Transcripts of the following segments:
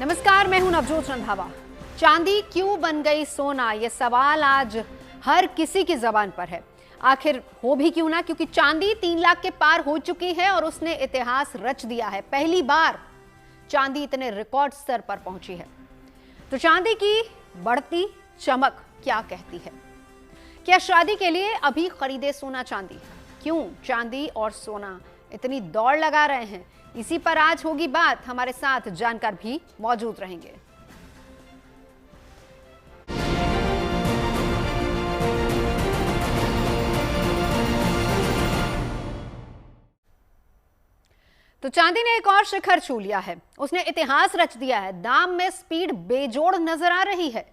नमस्कार, मैं हूं नवजोत रंधावा। चांदी क्यों बन गई सोना, यह सवाल आज हर किसी की जबान पर है। आखिर हो भी क्यों ना, क्योंकि चांदी 3 लाख के पार हो चुकी है और उसने इतिहास रच दिया है। पहली बार चांदी इतने रिकॉर्ड स्तर पर पहुंची है। तो चांदी की बढ़ती चमक क्या कहती है? क्या शादी के लिए अभी खरीदे सोना चांदी? क्यों चांदी और सोना इतनी दौड़ लगा रहे हैं? इसी पर आज होगी बात। हमारे साथ जानकार भी मौजूद रहेंगे। तो चांदी ने एक और शिखर छू लिया है। उसने इतिहास रच दिया है। दाम में स्पीड बेजोड़ नजर आ रही है।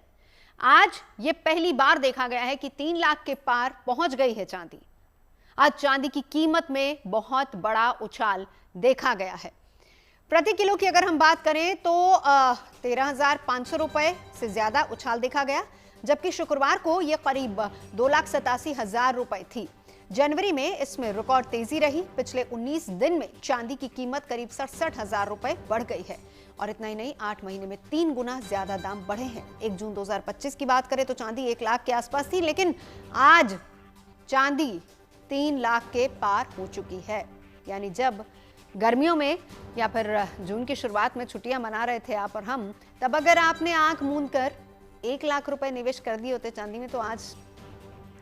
आज ये पहली बार देखा गया है कि 3 लाख के पार पहुंच गई है चांदी। आज चांदी की कीमत में बहुत बड़ा उछाल देखा गया है। प्रति किलो की अगर हम बात करें तो 13,500 रुपए से ज्यादा उछाल देखा गया, जबकि शुक्रवार को यह करीब 2,87,000 रुपए थी। जनवरी में इसमें रिकॉर्ड तेजी रही। पिछले 19 दिन में चांदी की कीमत करीब 67,000 रुपए बढ़ गई है। और इतना ही नहीं, 8 महीने में 3 गुना ज्यादा दाम बढ़े हैं। 1 जून 2025 की बात करें तो चांदी 1 लाख के आसपास थी, लेकिन आज चांदी 3 लाख के पार हो चुकी है। यानी जब गर्मियों में या फिर जून की शुरुआत में छुट्टियां मना रहे थे आप और हम, तब अगर आपने आंख मूंद कर 1 लाख रुपए निवेश कर दिए होते चांदी में, तो आज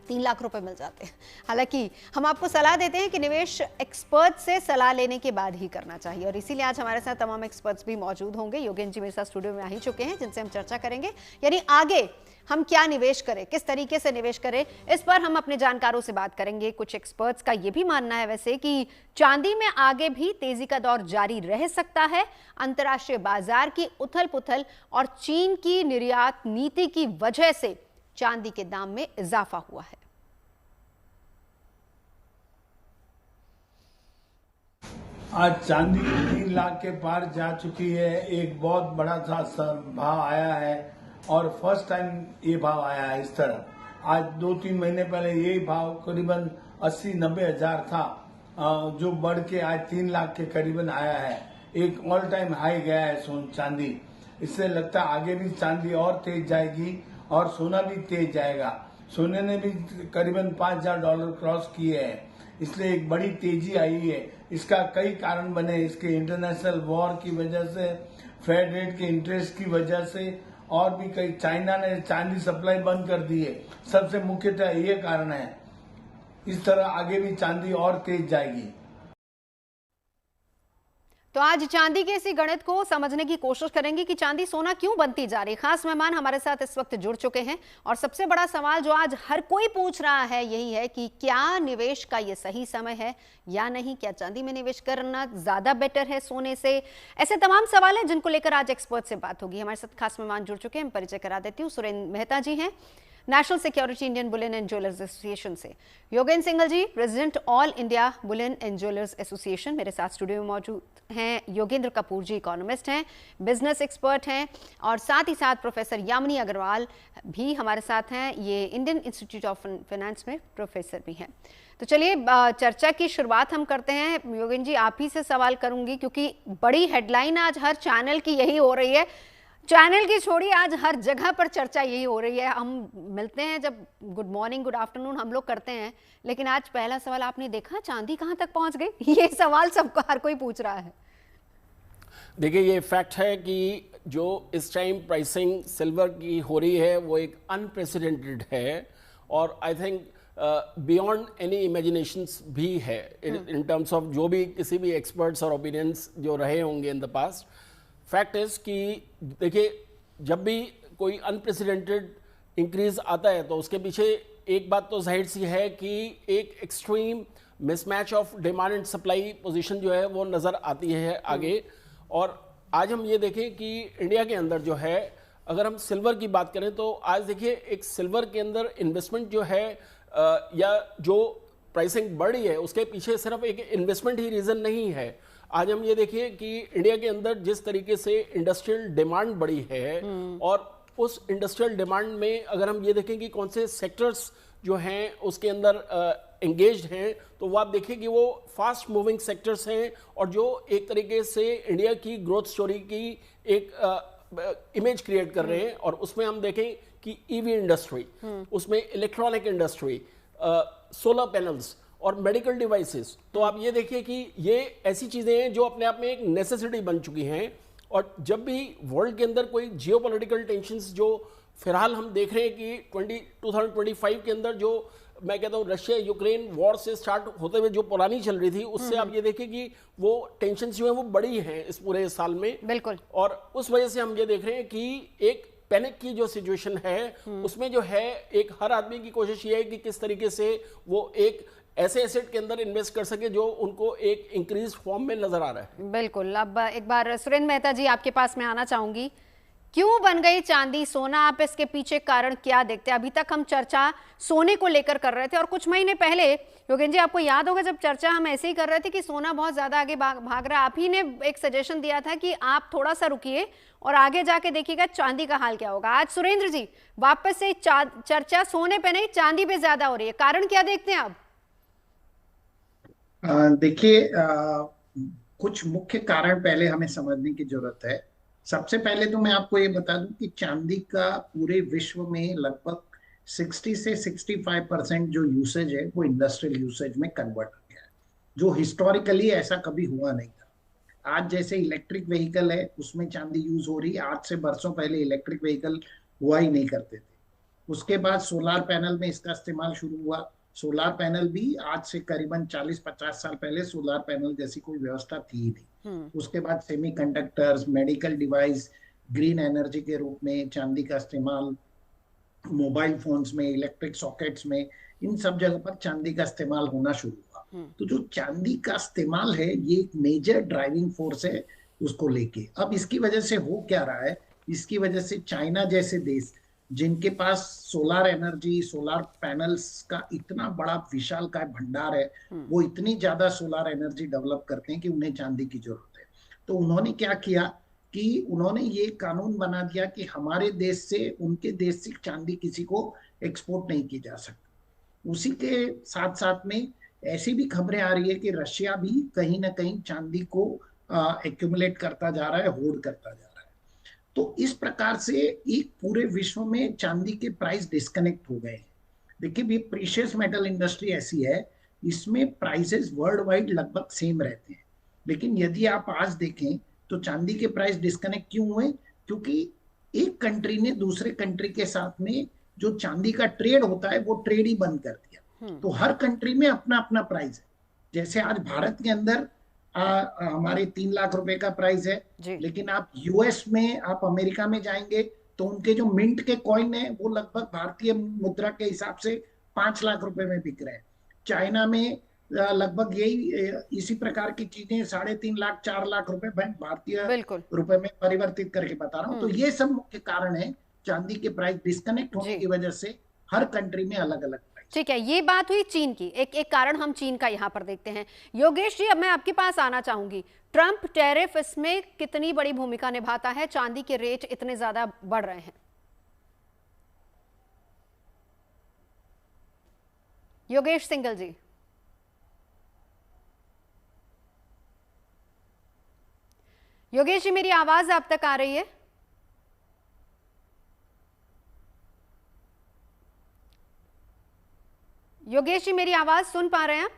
3 लाख रुपए मिल जाते हैं। हालांकि हम आपको सलाह देते हैं कि निवेश एक्सपर्ट से सलाह लेने के बाद ही करना चाहिए, और इसीलिए आज हमारे साथ तमाम एक्सपर्ट्स भी मौजूद होंगे। योगेंद्र जी मेरे साथ स्टूडियो में आ ही चुके हैं, जिनसे हम चर्चा करेंगे। यानी आगे हम क्या निवेश करें, किस तरीके से निवेश करें, इस पर हम अपने जानकारों से बात करेंगे। कुछ एक्सपर्ट्स का यह भी मानना है वैसे कि चांदी में आगे भी तेजी का दौर जारी रह सकता है। अंतर्राष्ट्रीय बाजार की उथल पुथल और चीन की निर्यात नीति की वजह से चांदी के दाम में इजाफा हुआ है। आज चांदी 3 लाख के पार जा चुकी है। एक बहुत बड़ा सा भाव आया है और फर्स्ट टाइम ये भाव आया है इस तरह। आज 2-3 महीने पहले ये भाव करीबन 80-90 हजार था, जो बढ़ के आज 3 लाख के करीबन आया है। एक ऑल टाइम हाई गया है चांदी। इससे लगता है आगे भी चांदी और तेज जाएगी और सोना भी तेज जाएगा। सोने ने भी करीबन $5,000 क्रॉस किए हैं, इसलिए एक बड़ी तेजी आई है। इसका कई कारण बने, इसके इंटरनेशनल वॉर की वजह से, फेड रेट के इंटरेस्ट की वजह से, और भी कई, चाइना ने चांदी सप्लाई बंद कर दी है। सबसे मुख्यतः ये कारण है। इस तरह आगे भी चांदी और तेज जाएगी। तो आज चांदी के इसी गणित को समझने की कोशिश करेंगे कि चांदी सोना क्यों बनती जा रही। खास मेहमान हमारे साथ इस वक्त जुड़ चुके हैं, और सबसे बड़ा सवाल जो आज हर कोई पूछ रहा है यही है कि क्या निवेश का ये सही समय है या नहीं। क्या चांदी में निवेश करना ज्यादा बेटर है सोने से? ऐसे तमाम सवाल हैं जिनको लेकर आज एक्सपर्ट से बात होगी। हमारे साथ खास मेहमान जुड़ चुके हैं, परिचय करा देती हूँ। सुरेंद्र मेहता जी हैं, national security Indian bullion and jewellers association से। Yogendra Singhal ji, president all India bullion and jewellers association, मेरे साथ स्टूडियो में मौजूद हैं। योगेंद्र कपूर जी इकोनॉमिस्ट हैं, बिजनेस एक्सपर्ट हैं, और साथ ही साथ प्रोफेसर यामिनी अग्रवाल भी हमारे साथ हैं। ये इंडियन इंस्टीट्यूट ऑफ फाइनेंस में प्रोफेसर भी हैं। तो चलिए चर्चा की शुरुआत हम करते हैं। योगेंद्र जी, आप ही से सवाल करूंगी, क्योंकि बड़ी हेडलाइन आज हर चैनल की यही हो रही है। चैनल की छोड़िए, आज हर जगह पर चर्चा यही हो रही है। हम मिलते हैं जब गुड मॉर्निंग, गुड आफ्टरनून हम लोग करते हैं, लेकिन आज पहला सवाल आपने देखा, चांदी कहां तक पहुंच गई? ये सवाल सबको, हर कोई पूछ रहा है। देखिए, ये फैक्ट है कि जो इस टाइम प्राइसिंग सिल्वर की हो रही है वो एक अनप्रेसिडेंटेड है, और I think beyond any imaginations भी है इन टर्म्स ऑफ जो भी किसी भी एक्सपर्ट्स और ओपिनियंस जो रहे होंगे in the past. Fact is कि देखिए, जब भी कोई अनप्रेसिडेंटेड इंक्रीज आता है तो उसके पीछे एक बात तो जाहिर सी है कि एक extreme mismatch of demand and supply position जो है वो नज़र आती है आगे। और आज हम ये देखें कि इंडिया के अंदर जो है, अगर हम सिल्वर की बात करें तो आज देखिए एक सिल्वर के अंदर इन्वेस्टमेंट जो है या जो प्राइसिंग बढ़ रही है उसके पीछे सिर्फ एक इन्वेस्टमेंट ही रीज़न नहीं है। आज हम ये देखिए कि इंडिया के अंदर जिस तरीके से इंडस्ट्रियल डिमांड बढ़ी है, और उस इंडस्ट्रियल डिमांड में अगर हम ये देखें कि कौन से सेक्टर्स जो हैं उसके अंदर एंगेज्ड हैं, तो वो आप देखिए कि वो फास्ट मूविंग सेक्टर्स हैं, और जो एक तरीके से इंडिया की ग्रोथ स्टोरी की एक इमेज क्रिएट कर रहे हैं, और उसमें हम देखें कि ईवी इंडस्ट्री, उसमें इलेक्ट्रॉनिक इंडस्ट्री, सोलर पैनल्स और मेडिकल डिवाइसेस, तो आप ये देखिए कि ये ऐसी चीजें हैं जो अपने आप में एक नेसेसिटी बन चुकी हैं। और जब भी वर्ल्ड के अंदर कोई जियोपॉलिटिकल टेंशंस जो फिलहाल हम देख रहे हैं कि 2025 के अंदर जो मैं कहता हूँ रशिया यूक्रेन वॉर से स्टार्ट होते हुए जो पुरानी चल रही थी, उससे आप ये देखिए कि वो टेंशन जो है वो बड़ी है इस पूरे साल में। बिल्कुल। और उस वजह से हम ये देख रहे हैं कि एक पैनिक की जो सिचुएशन है उसमें जो है एक हर आदमी की कोशिश ये है कि किस तरीके से वो एक ऐसे एसेट के अंदर इन्वेस्ट कर सके जो उनको एक इंक्रीज फॉर्म में नजर आ रहा है। बिल्कुल। अब एक बार सुरेंद्र मेहता जी आपके पास मैं आना चाहूंगी, क्यों बन गई चांदी सोना, आप इसके पीछे कारण क्या देखते हैं? अभी तक हम चर्चा सोने को लेकर कर रहे थे, और कुछ महीने पहले योगेंद्र जी आपको याद होगा जब चर्चा हम ऐसे ही कर रहे थे कि सोना बहुत ज्यादा आगे भाग रहा है, आप ही ने एक सजेशन दिया था कि आप थोड़ा सा रुकिए और आगे जाके देखिएगा चांदी का हाल क्या होगा। आज सुरेंद्र जी वापस से चर्चा सोने पे नहीं चांदी पे ज्यादा हो रही है, कारण क्या देखते हैं आप? देखिए, कुछ मुख्य कारण पहले हमें समझने की जरूरत है। सबसे पहले तो मैं आपको ये बता दूं कि चांदी का पूरे विश्व में लगभग 60 से 65% जो यूसेज है वो इंडस्ट्रियल यूसेज में कन्वर्ट हो गया है, जो हिस्टोरिकली ऐसा कभी हुआ नहीं था। आज जैसे इलेक्ट्रिक व्हीकल है उसमें चांदी यूज हो रही है, आज से बरसों पहले इलेक्ट्रिक व्हीकल हुआ ही नहीं करते थे। उसके बाद सोलार पैनल में इसका इस्तेमाल शुरू हुआ। सोलार पैनल भी आज से करीबन 40-50 साल पहले सोलार पैनल जैसी कोई व्यवस्था थी ही नहीं। उसके बाद semiconductors, medical device, green energy के रूप में चांदी का इस्तेमाल, मोबाइल फोन्स में, इलेक्ट्रिक सॉकेट्स में, इन सब जगह पर चांदी का इस्तेमाल होना शुरू हुआ। तो जो चांदी का इस्तेमाल है ये एक मेजर ड्राइविंग फोर्स है उसको लेके। अब इसकी वजह से हो क्या रहा है, इसकी वजह से चाइना जैसे देश जिनके पास सोलार एनर्जी, सोलार पैनल्स का इतना बड़ा विशाल का भंडार है, वो इतनी ज्यादा सोलार एनर्जी डेवलप करते हैं कि उन्हें चांदी की जरूरत है। तो उन्होंने क्या किया कि उन्होंने ये कानून बना दिया कि हमारे देश से, उनके देश से चांदी किसी को एक्सपोर्ट नहीं की जा सकती। उसी के साथ साथ में ऐसी भी खबरें आ रही है कि रशिया भी कहीं ना कहीं चांदी को एक्यूमुलेट करता जा रहा है, होल्ड करता जा रहा है। तो इस प्रकार से एक पूरे विश्व में चांदी के प्राइस डिस्कनेक्ट हो गए। देखिए, ये प्रीशियस मेटल इंडस्ट्री ऐसी है, इसमें प्राइसेस वर्ल्ड वाइड लगभग सेम रहते हैं, लेकिन यदि आप आज देखें तो चांदी के प्राइस डिस्कनेक्ट क्यों हुए? क्योंकि एक कंट्री ने दूसरे कंट्री के साथ में जो चांदी का ट्रेड होता है वो ट्रेड ही बंद कर दिया। तो हर कंट्री में अपना अपना प्राइस है। जैसे आज भारत के अंदर हमारे 3 लाख रुपए का प्राइस है, लेकिन आप यूएस में, आप अमेरिका में जाएंगे तो उनके जो मिंट के कॉइन है वो लगभग भारतीय मुद्रा के हिसाब से 5 लाख रुपए में बिक रहे हैं। चाइना में लगभग यही इसी प्रकार की चीजें 3.5 लाख 4 लाख रुपए भारतीय रुपए में परिवर्तित करके बता रहा हूँ। तो ये सब मुख्य कारण है चांदी के प्राइस डिस्कनेक्ट होने की वजह से हर कंट्री में अलग अलग। ठीक है, ये बात हुई चीन की। एक कारण हम चीन का यहां पर देखते हैं। योगेश जी, अब मैं आपके पास आना चाहूंगी, ट्रंप टैरिफ इसमें कितनी बड़ी भूमिका निभाता है? चांदी के रेट इतने ज्यादा बढ़ रहे हैं। योगेश सिंघल जी। योगेश जी, मेरी आवाज आप तक आ रही है? योगेश जी, मेरी आवाज सुन पा रहे हैं?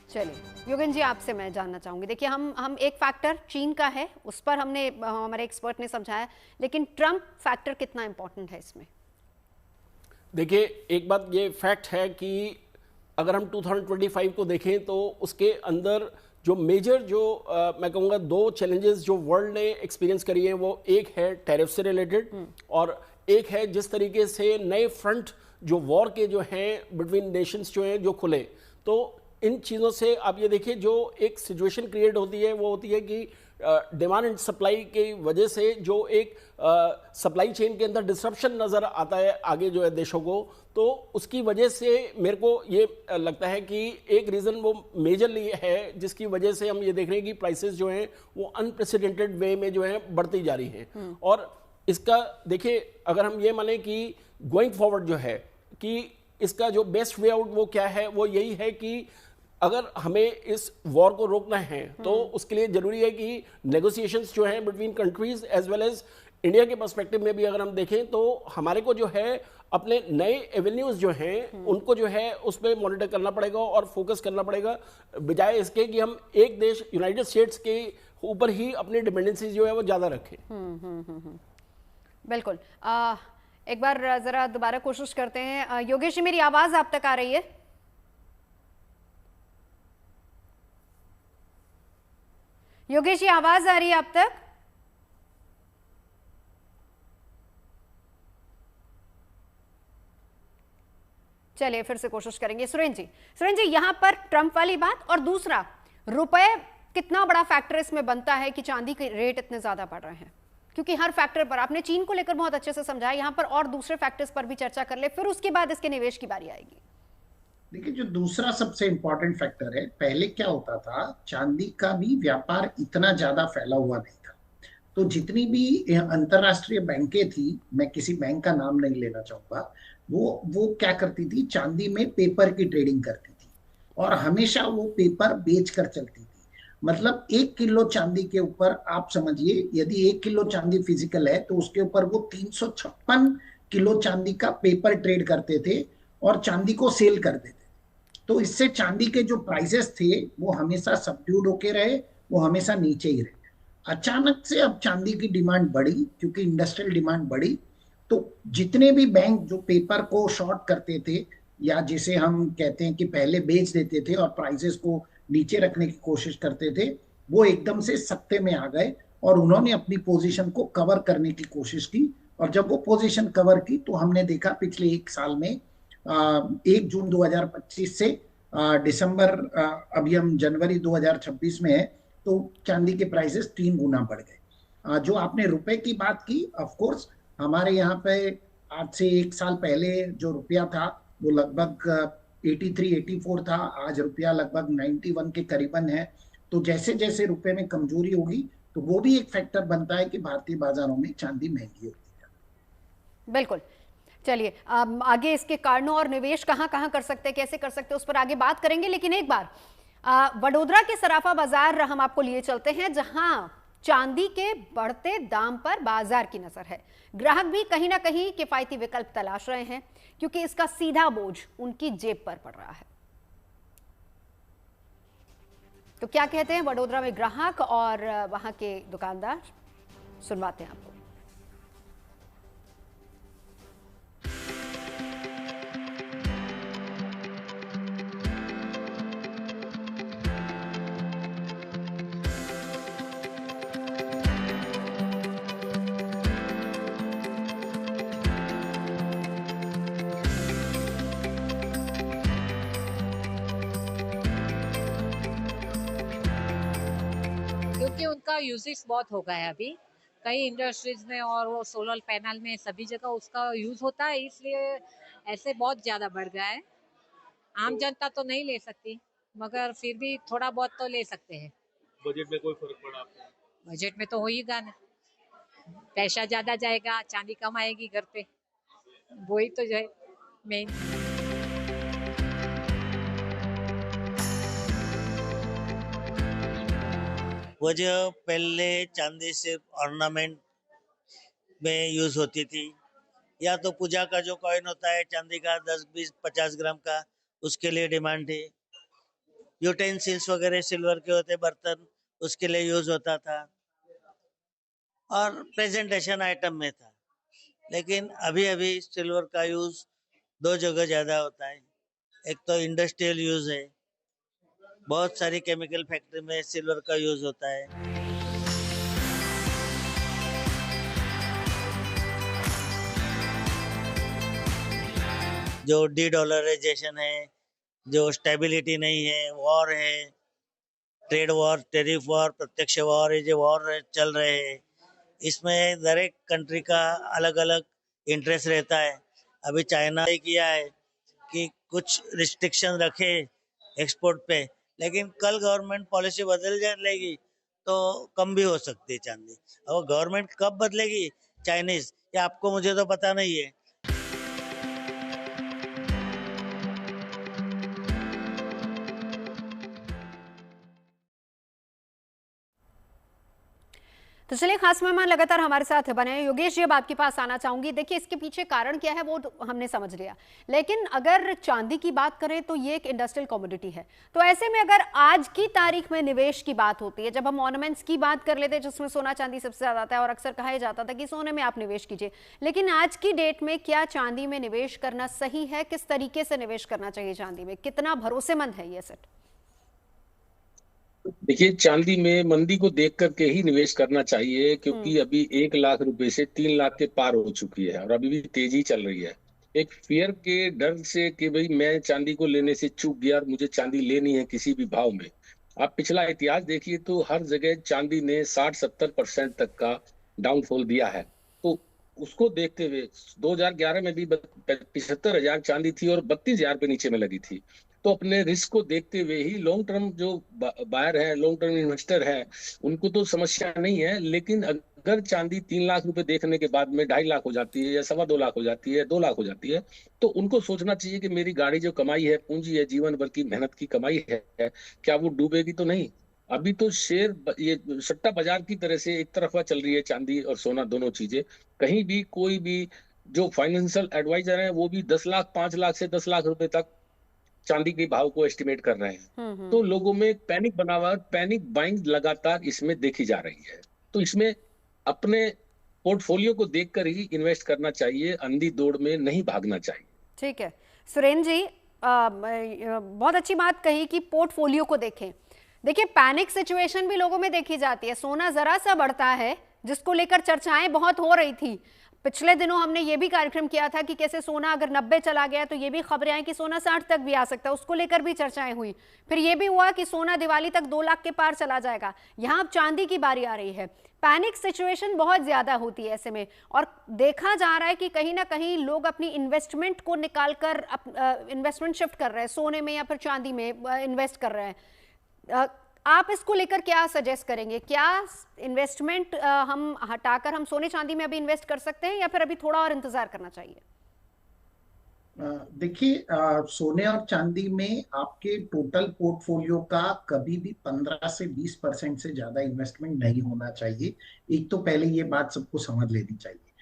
चलिए योगेश जी, आपसे मैं जानना चाहूंगी, देखिए हम एक फैक्टर चीन का है उस पर हमने, हमारे एक्सपर्ट ने समझाया, लेकिन ट्रंप फैक्टर कितना इंपॉर्टेंट है इसमें? देखिए, एक बात ये फैक्ट है कि अगर हम 2025 को देखें तो उसके अंदर जो मेजर मैं कहूँगा 2 चैलेंजेस जो वर्ल्ड ने एक्सपीरियंस करी हैं, वो एक है टैरिफ से रिलेटेड और एक है जिस तरीके से नए फ्रंट जो वॉर के जो हैं बिटवीन नेशंस जो हैं जो खुले। तो इन चीज़ों से आप ये देखिए जो एक सिचुएशन क्रिएट होती है वो होती है कि डिमांड एंड सप्लाई की वजह से जो एक सप्लाई चेन के अंदर डिसरप्शन नज़र आता है आगे जो है देशों को, तो उसकी वजह से मेरे को ये लगता है कि एक रीज़न वो मेजरली है जिसकी वजह से हम ये देख रहे हैं कि प्राइसेस जो हैं वो अनप्रेसिडेंटेड वे में जो है बढ़ती जा रही हैं। और इसका देखिए, अगर हम ये माने कि गोइंग फॉरवर्ड जो है कि इसका जो बेस्ट वे आउट वो क्या है, वो यही है कि अगर हमें इस वॉर को रोकना है तो उसके लिए जरूरी है कि नेगोशिएशंस जो हैं between countries as well as India के पर्सपेक्टिव में भी अगर हम देखें तो हमारे को जो है अपने नए एवेन्यूज जो हैं उनको जो है उस पर मॉनिटर करना पड़ेगा और फोकस करना पड़ेगा, बजाय इसके कि हम एक देश यूनाइटेड स्टेट्स के ऊपर ही अपनी डिपेंडेंसी जो है वो ज्यादा रखें। बिल्कुल। एक बार जरा दोबारा कोशिश करते हैं। योगेश जी, मेरी आवाज आप तक आ रही है? योगेश जी, आवाज आ रही है आप तक? चलिए फिर से कोशिश करेंगे। सुरेंद्र जी, यहां पर ट्रंप वाली बात और दूसरा रुपए कितना बड़ा फैक्टर इसमें बनता है कि चांदी के रेट इतने ज्यादा बढ़ रहे हैं? क्योंकि हर फैक्टर पर आपने चीन को लेकर बहुत अच्छे से समझाया, यहां पर और दूसरे फैक्टर्स पर भी चर्चा कर ले, फिर उसके बाद इसके निवेश की बारी आएगी। देखिए, जो दूसरा सबसे इंपॉर्टेंट फैक्टर है, पहले क्या होता था, चांदी का भी व्यापार इतना ज्यादा फैला हुआ नहीं था। तो जितनी भी अंतरराष्ट्रीय बैंकें थी, मैं किसी बैंक का नाम नहीं लेना चाहूंगा, वो क्या करती थी, चांदी में पेपर की ट्रेडिंग करती थी और हमेशा वो पेपर बेच कर चलती थी। मतलब 1 किलो चांदी के ऊपर आप समझिए, यदि 1 किलो चांदी फिजिकल है तो उसके ऊपर वो 356 किलो चांदी का पेपर ट्रेड करते थे और चांदी को सेल कर देते थे। तो इससे चांदी के जो प्राइसेस थे वो हमेशा सबड्यूड होके रहे, वो हमेशा नीचे ही रहे। अचानक से अब चांदी की डिमांड बढ़ी, क्योंकि इंडस्ट्रियल डिमांड बढ़ी, तो जितने भी बैंक जो पेपर को शॉर्ट करते थे, या जिसे हम कहते हैं कि पहले बेच देते थे और प्राइसेस को नीचे रखने की कोशिश करते थे, वो एकदम से सत्ते में आ गए और उन्होंने अपनी पोजीशन को कवर करने की कोशिश की। और जब वो पोजीशन कवर की तो हमने देखा पिछले 1 साल में 1 जून 2025 से दिसंबर, अभी हम जनवरी 2026 में है, तो चांदी के प्राइसेस 3 गुना बढ़ गए। जो आपने रुपए की बात की, ऑफ कोर्स हमारे यहाँ पे आज से 1 साल पहले जो रुपया था वो लगभग 83-84 था, आज रुपया लगभग 91 के करीबन है। तो जैसे जैसे रुपए में कमजोरी होगी तो वो भी एक फैक्टर बनता है कि भारतीय बाजारों में चांदी महंगी होती है। बिल्कुल। चलिए, आगे इसके कारणों और निवेश कहां कहां कर सकते हैं, कैसे कर सकते हैं, उस पर आगे बात करेंगे। लेकिन एक बार वडोदरा के सराफा बाजार हम आपको लिए चलते हैं, जहां चांदी के बढ़ते दाम पर बाजार की नजर है। ग्राहक भी कहीं ना कहीं किफायती विकल्प तलाश रहे हैं, क्योंकि इसका सीधा बोझ उनकी जेब पर पड़ रहा है। तो क्या कहते हैं वडोदरा में ग्राहक और वहां के दुकानदार, सुनवाते हैं आपको। क्योंकि उनका यूजेस बहुत हो गया है अभी कई इंडस्ट्रीज में, और वो सोलर पैनल में सभी जगह उसका यूज होता है, इसलिए ऐसे बहुत ज्यादा बढ़ गया है। आम जनता तो नहीं ले सकती, मगर फिर भी थोड़ा बहुत तो ले सकते हैं। बजट में कोई फर्क पड़ा आपको? बजट में तो हो ही गा ना, पैसा ज्यादा जाएगा, चांदी कम आएगी घर पे, वही तो जो है मेन। वो जो पहले चांदी सिर्फ ऑर्नामेंट में यूज होती थी, या तो पूजा का जो कॉइन होता है चांदी का 10, 20, 50 ग्राम का, उसके लिए डिमांड थी। यूटेंसिल्स वगैरह सिल्वर के होते बर्तन, उसके लिए यूज होता था और प्रेजेंटेशन आइटम में था। लेकिन अभी अभी सिल्वर का यूज 2 जगह ज्यादा होता है। एक तो इंडस्ट्रियल यूज है, बहुत सारी केमिकल फैक्ट्री में सिल्वर का यूज होता है। जो डी-डॉलराइजेशन है, जो स्टेबिलिटी नहीं है, वॉर है, ट्रेड वॉर, टेरिफ वॉर, प्रत्यक्ष वॉर, ये जो वॉर चल रहे हैं, इसमें हर एक कंट्री का अलग अलग इंटरेस्ट रहता है। अभी चाइना ने किया है कि कुछ रिस्ट्रिक्शन रखे एक्सपोर्ट पे, लेकिन कल गवर्नमेंट पॉलिसी बदल जाएगी तो कम भी हो सकती है चांदी। और गवर्नमेंट कब बदलेगी चाइनीज, ये आपको मुझे तो पता नहीं है। तो चलिए, खास मेहमान लगातार हमारे साथ बने हैं। योगेश जी, अब आपके पास आना चाहूंगी। देखिए, इसके पीछे कारण क्या है वो तो हमने समझ लिया, लेकिन अगर चांदी की बात करें तो ये एक इंडस्ट्रियल कमोडिटी है। तो ऐसे में अगर आज की तारीख में निवेश की बात होती है, जब हम ऑर्नामेंट्स की बात कर लेते हैं जिसमें सोना चांदी सबसे ज्यादा आता है और अक्सर कहा जाता था कि सोने में आप निवेश कीजिए, लेकिन आज की डेट में क्या चांदी में निवेश करना सही है? किस तरीके से निवेश करना चाहिए चांदी में? कितना भरोसेमंद है ये सेट? देखिए, चांदी में मंदी को देख करके ही निवेश करना चाहिए, क्योंकि अभी 1 लाख रुपए से 3 लाख के पार हो चुकी है और अभी भी तेजी चल रही है। एक फियर के डर से कि भाई मैं चांदी को लेने से चूक गया और मुझे चांदी लेनी है किसी भी भाव में। आप पिछला इतिहास देखिए तो हर जगह चांदी ने 60-70% तक का डाउनफॉल दिया है। तो उसको देखते हुए 2011 में भी 75,000 चांदी थी और 32,000 पे नीचे में लगी थी। तो अपने रिस्क को देखते हुए ही लॉन्ग टर्म जो बायर है, लॉन्ग टर्म इन्वेस्टर है, उनको तो समस्या नहीं है। लेकिन अगर चांदी 3 लाख रुपए देखने के बाद में 2.5 लाख हो जाती है या 2.25 लाख हो जाती है, 2 लाख हो जाती है, तो उनको सोचना चाहिए कि मेरी गाड़ी जो कमाई है, पूंजी है, जीवन भर की मेहनत की कमाई है, क्या वो डूबेगी तो नहीं। अभी तो ये सट्टा बाजार की तरह से एक तरफा चल रही है चांदी और सोना, दोनों चीजें। कहीं भी कोई भी जो फाइनेंशियल एडवाइजर है वो भी 10 लाख, 5 लाख से 10 लाख रुपए तक चांदी के भाव को एस्टिमेट कर रहे हैं। तो लोगों में पैनिक बना हुआ, पैनिक बाइंग लगातार इसमें देखी जा रही है। तो इसमें अपने पोर्टफोलियो को देखकर ही इन्वेस्ट करना चाहिए, अंधी दौड़ में नहीं भागना चाहिए। ठीक है सुरेंद्र जी, बहुत अच्छी बात कही कि पोर्टफोलियो को देखें। देखिए, पैनिक सिचुएशन भी लोगों में देखी जाती है। सोना जरा सा बढ़ता है, जिसको लेकर चर्चाएं बहुत हो रही थी। पिछले दिनों हमने ये भी कार्यक्रम किया था कि कैसे सोना अगर 90 चला गया तो ये भी खबरें आई कि सोना 60 तक भी आ सकता है, उसको लेकर भी चर्चाएं हुई। फिर ये भी हुआ कि सोना दिवाली तक 2 लाख के पार चला जाएगा। यहाँ अब चांदी की बारी आ रही है। पैनिक सिचुएशन बहुत ज्यादा होती है ऐसे में, और देखा जा रहा है कि कहीं ना कहीं लोग अपनी इन्वेस्टमेंट को निकालकर इन्वेस्टमेंट शिफ्ट कर रहे हैं, सोने में या फिर चांदी में इन्वेस्ट कर रहे हैं। आप इसको लेकर क्या सजेस्ट करेंगे? क्या इन्वेस्टमेंट हम हटाकर हम सोने चांदी में अभी इन्वेस्ट कर सकते हैं या फिर अभी थोड़ा और इंतजार करना चाहिए? देखिए, सोने और चांदी में आपके टोटल पोर्टफोलियो का कभी भी 15 से 20% से ज्यादा इन्वेस्टमेंट नहीं होना चाहिए। एक तो पहले ये बात सबको समझ लेनी चाहिए।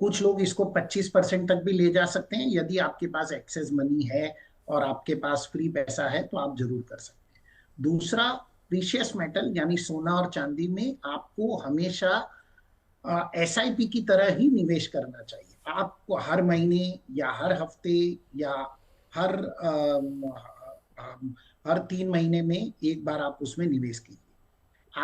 कुछ लोग इसको 25% तक भी ले जा सकते हैं। यदि आपके पास एक्सेस मनी है और आपके पास फ्री पैसा है तो आप जरूर कर सकते हैं। दूसरा, प्रीशियस मेटल यानी सोना और चांदी में आपको हमेशा SIP की तरह ही निवेश करना चाहिए। आपको हर महीने या हर हफ्ते या हर 3 महीने में एक बार आप उसमें निवेश कीजिए।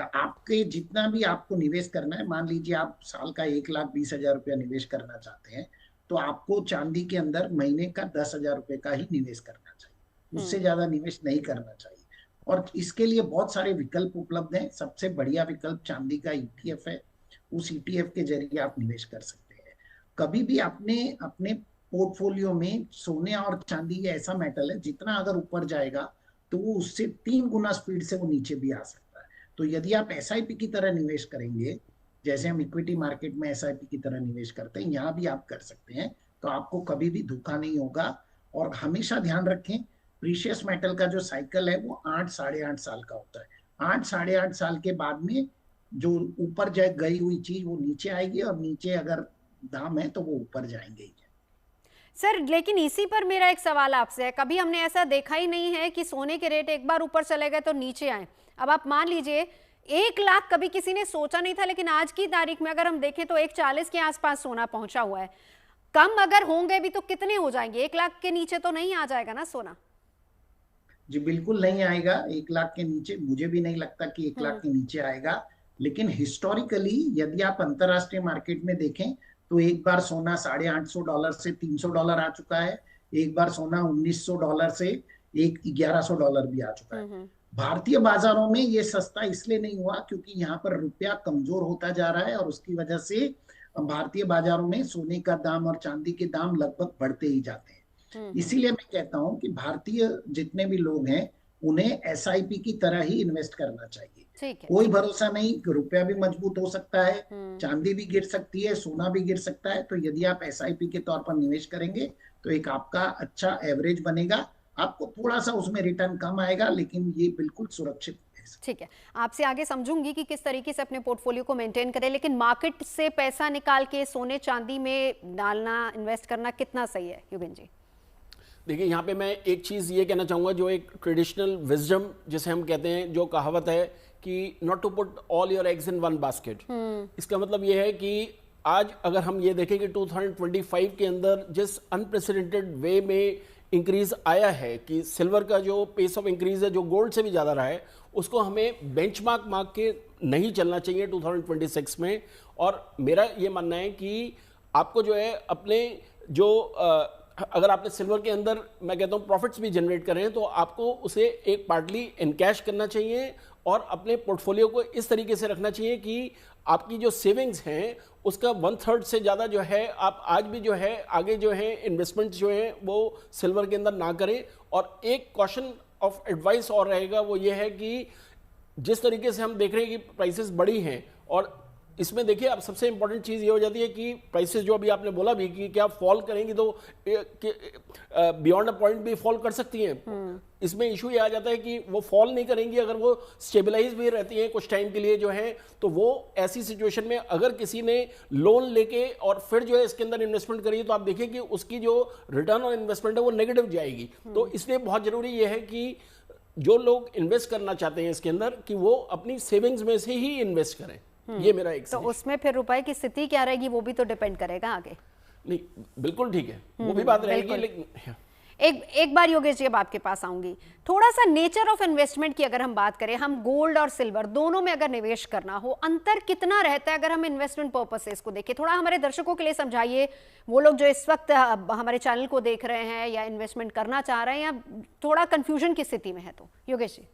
आपके जितना भी आपको निवेश करना है, मान लीजिए आप साल का 1,20,000 रुपया निवेश करना चाहते हैं, तो आपको चांदी के अंदर महीने का 10,000 रुपए का ही निवेश करना चाहिए। उससे ज्यादा निवेश नहीं करना चाहिए। और इसके लिए बहुत सारे विकल्प उपलब्ध हैं। सबसे बढ़िया विकल्प चांदी का ETF है। उस ETF के जरिए आप निवेश कर सकते हैं। कभी भी अपने पोर्टफोलियो में सोने और चांदी ये ऐसा मेटल है, जितना अगर ऊपर जाएगा तो वो उससे 3 गुना स्पीड से वो नीचे भी आ सकता है। तो यदि आप SIP की तरह निवेश करेंगे, जैसे हम इक्विटी मार्केट में SIP की तरह निवेश करते हैं, यहाँ भी आप कर सकते हैं, तो आपको कभी भी धोखा नहीं होगा। और हमेशा ध्यान रखें, प्रीशियस मेटल का जो साइकिल है वो 8 साढ़े 8 साल का होता है। 8 साढ़े 8 साल के बाद में जो ऊपर गई हुई चीज वो नीचे आएगी, और नीचे अगर दाम है तो वो ऊपर जाएंगे। सर, लेकिन इसी पर मेरा एक सवाल आपसे है। कभी हमने ऐसा देखा ही नहीं है कि सोने के रेट एक बार ऊपर चले गए तो नीचे आए। अब आप मान लीजिए 1 लाख कभी किसी ने सोचा नहीं था, लेकिन आज की तारीख में अगर हम देखें तो 1,40 के आसपास सोना पहुंचा हुआ है। कम अगर होंगे भी तो कितने हो जाएंगे? 1 लाख के नीचे तो नहीं आ जाएगा ना सोना? जी बिल्कुल नहीं आएगा 1 लाख के नीचे। मुझे भी नहीं लगता कि 1 लाख के नीचे आएगा। लेकिन हिस्टोरिकली यदि आप अंतरराष्ट्रीय मार्केट में देखें तो एक बार सोना $850 से $300 आ चुका है। एक बार सोना $1,900 से $1,100 भी आ चुका है। भारतीय बाजारों में ये सस्ता इसलिए नहीं हुआ क्योंकि यहाँ पर रुपया कमजोर होता जा रहा है, और उसकी वजह से भारतीय बाजारों में सोने का दाम और चांदी के दाम लगभग बढ़ते ही जाते हैं। इसीलिए मैं कहता हूं कि भारतीय जितने भी लोग हैं उन्हें SIP की तरह ही इन्वेस्ट करना चाहिए। कोई भरोसा नहीं, रुपया भी मजबूत हो सकता है, चांदी भी गिर सकती है, सोना भी गिर सकता है। तो यदि आप SIP के तौर पर निवेश करेंगे तो एक आपका अच्छा एवरेज बनेगा। आपको थोड़ा सा उसमें रिटर्न कम आएगा, लेकिन ये बिल्कुल सुरक्षित है। से। ठीक है, आपसे आगे समझूंगी कि किस तरीके से अपने पोर्टफोलियो को मेंटेन करें, लेकिन मार्केट से पैसा निकाल के सोने चांदी में डालना, इन्वेस्ट करना कितना सही है योगेंद्र जी? देखिए, यहाँ पे मैं एक चीज़ ये कहना चाहूँगा, जो एक ट्रेडिशनल विजडम जिसे हम कहते हैं, जो कहावत है कि not to put all your eggs in one basket. इसका मतलब ये है कि आज अगर हम ये देखें कि 2025 के अंदर जिस अनप्रेसिडेंटेड वे में इंक्रीज आया है, कि सिल्वर का जो पेस ऑफ इंक्रीज है जो गोल्ड से भी ज़्यादा रहा है, उसको हमें बेंचमार्क मार्क के नहीं चलना चाहिए 2026 में। और मेरा ये मानना है कि आपको जो है अपने जो अगर आपने सिल्वर के अंदर, मैं कहता हूँ, प्रॉफिट्स भी जनरेट करें, तो आपको उसे एक पार्टली इनकैश करना चाहिए और अपने पोर्टफोलियो को इस तरीके से रखना चाहिए कि आपकी जो सेविंग्स हैं उसका 1/3 से ज़्यादा जो है आप आज भी जो है आगे जो है इन्वेस्टमेंट्स जो हैं वो सिल्वर के अंदर ना करें। और एक कॉशन ऑफ एडवाइस और रहेगा, वो ये है कि जिस तरीके से हम देख रहे हैं कि प्राइसेस बढ़ी हैं, और इसमें देखिए अब सबसे इंपॉर्टेंट चीज़ ये हो जाती है कि प्राइसेस जो अभी आपने बोला भी कि क्या फॉल करेंगी तो बियॉन्ड अ पॉइंट भी फॉल कर सकती हैं। इसमें इशू ये आ जाता है कि वो फॉल नहीं करेंगी, अगर वो स्टेबलाइज भी रहती हैं कुछ टाइम के लिए जो है, तो वो ऐसी सिचुएशन में अगर किसी ने लोन लेके और फिर जो है इसके अंदर इन्वेस्टमेंट करी, तो आप देखिए कि उसकी जो रिटर्न ऑन इन्वेस्टमेंट है वो नेगेटिव जाएगी। तो इसलिए बहुत जरूरी ये है कि जो लोग इन्वेस्ट करना चाहते हैं इसके अंदर, कि वो अपनी सेविंग्स में से ही इन्वेस्ट करें। ये मेरा एक तो उसमें फिर रुपए की स्थिति क्या रहेगी वो भी तो डिपेंड करेगा आगे। नहीं, बिल्कुल ठीक है, वो भी बात रहेगी, लेकिन एक बार योगेश जी अब आपके पास आऊंगी, थोड़ा सा नेचर ऑफ इन्वेस्टमेंट की अगर हम बात करें, हम गोल्ड और सिल्वर दोनों में अगर निवेश करना हो, अंतर कितना रहता है अगर हम इन्वेस्टमेंट पर्पस से इसको देखें? थोड़ा हमारे दर्शकों के लिए समझाइए, वो लोग जो इस वक्त हमारे चैनल को देख रहे हैं या इन्वेस्टमेंट करना चाह रहे हैं या थोड़ा कंफ्यूजन की स्थिति में है। तो योगेश जी,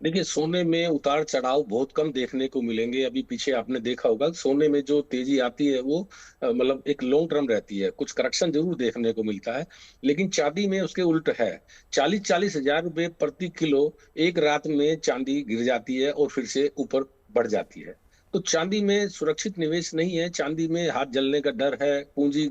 देखिए, सोने में उतार चढ़ाव बहुत कम देखने को मिलेंगे। अभी पीछे आपने देखा होगा, सोने में जो तेजी आती है वो मतलब एक लॉन्ग टर्म रहती है, कुछ करेक्शन जरूर देखने को मिलता है। लेकिन चांदी में उसके उल्ट है, 40-40 हजार रुपए प्रति किलो एक रात में चांदी गिर जाती है और फिर से ऊपर बढ़ जाती है। तो चांदी में सुरक्षित निवेश नहीं है, चांदी में हाथ जलने का डर है, पूंजी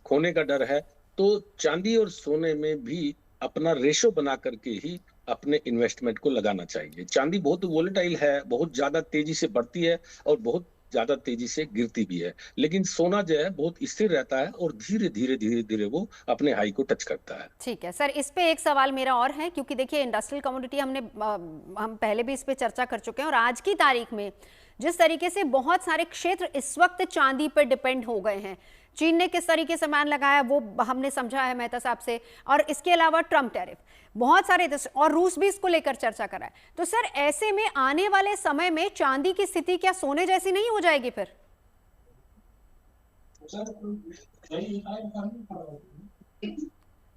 खोने का डर है। तो चांदी और सोने में भी अपना रेशो बना करके ही अपने इन्वेस्टमेंट को लगाना चाहिए। चांदी बहुत वोलेटाइल है, बहुत ज्यादा तेजी से बढ़ती है और बहुत ज्यादा तेजी से गिरती भी है, लेकिन सोना जो है बहुत स्थिर रहता है और धीरे धीरे धीरे धीरे वो अपने हाई को टच करता है। ठीक है सर, इस पे एक सवाल मेरा और है, क्योंकि देखिए इंडस्ट्रियल कमोडिटी हम पहले भी इस पे चर्चा कर चुके हैं, और आज की तारीख में जिस तरीके से बहुत सारे क्षेत्र इस वक्त चांदी पर डिपेंड हो गए हैं, चीन ने किस तरीके से बैन लगाया वो हमने समझा है मेहता साहब से, और इसके अलावा ट्रम्प टैरिफ, बहुत सारे और रूस भी इसको लेकर चर्चा कर रहा है। तो सर ऐसे में आने वाले समय में चांदी की स्थिति क्या सोने जैसी नहीं हो जाएगी फिर?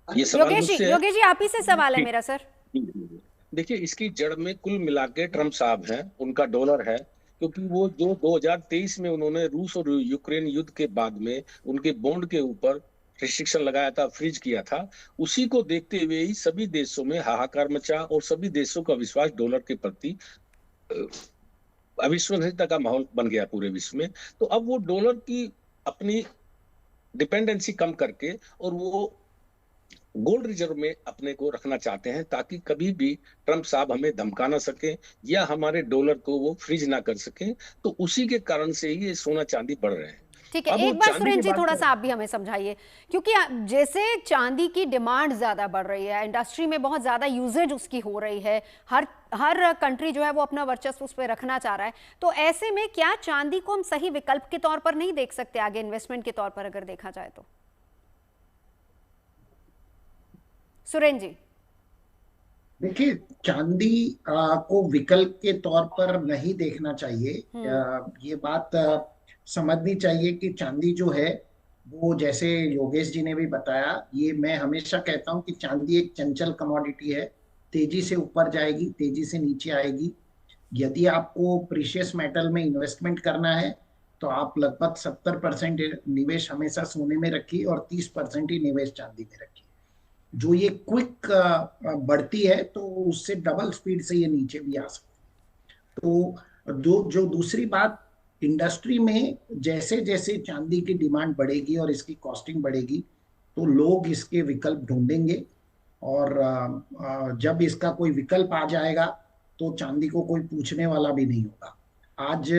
ये सवाल योगेश जी आप ही से सवाल है मेरा सर। देखिए, इसकी जड़ में कुल मिला के ट्रम्प साहब हैं, उनका डॉलर है, क्योंकि वो जो 2023 में उन्होंने रूस और यूक्रेन युद्ध के बाद में उनके बॉन्ड के ऊपर रिस्ट्रिक्शन लगाया था, फ्रीज किया था, उसी को देखते हुए ही सभी देशों में हाहाकार मचा और सभी देशों का विश्वास डॉलर के प्रति अविश्वसनीयता का माहौल बन गया पूरे विश्व में। तो अब वो डॉलर की अपनी डिपेंडेंसी कम करके और वो गोल्ड रिजर्व में अपने को रखना चाहते हैं, ताकि कभी भी ट्रम्प साहब हमें धमका ना सके या हमारे डॉलर को वो फ्रीज ना कर सके। तो उसी के कारण से ही ये सोना चांदी बढ़ रहे हैं। ठीक है, एक बार सुरेंद्र जी थोड़ा सा आप भी हमें समझाइए, क्योंकि जैसे चांदी की डिमांड ज्यादा बढ़ रही है, इंडस्ट्री में बहुत ज्यादा यूजेज उसकी हो रही है, हर कंट्री जो है वो अपना वर्चस्व उस पर रखना चाह रहा है, तो ऐसे में क्या चांदी को हम सही विकल्प के तौर पर नहीं देख सकते आगे इन्वेस्टमेंट के तौर पर अगर देखा जाए तो? सुरेंद्र जी, देखिए, चांदी को विकल्प के तौर पर नहीं देखना चाहिए। ये बात समझनी चाहिए कि चांदी जो है वो, जैसे योगेश जी ने भी बताया, ये मैं हमेशा कहता हूं कि चांदी एक चंचल कमोडिटी है, तेजी से ऊपर जाएगी, तेजी से नीचे आएगी। यदि आपको प्रीशियस मेटल में इन्वेस्टमेंट करना है तो आप लगभग 70% निवेश हमेशा सोने में रखिए और 30% ही निवेश चांदी में रखिए। जो ये क्विक बढ़ती है तो उससे डबल स्पीड से ये नीचे भी आ सकती है। तो जो दूसरी बात, इंडस्ट्री में जैसे जैसे चांदी की डिमांड बढ़ेगी और इसकी कॉस्टिंग बढ़ेगी तो लोग इसके विकल्प ढूंढेंगे, और जब इसका कोई विकल्प आ जाएगा तो चांदी को कोई पूछने वाला भी नहीं होगा। आज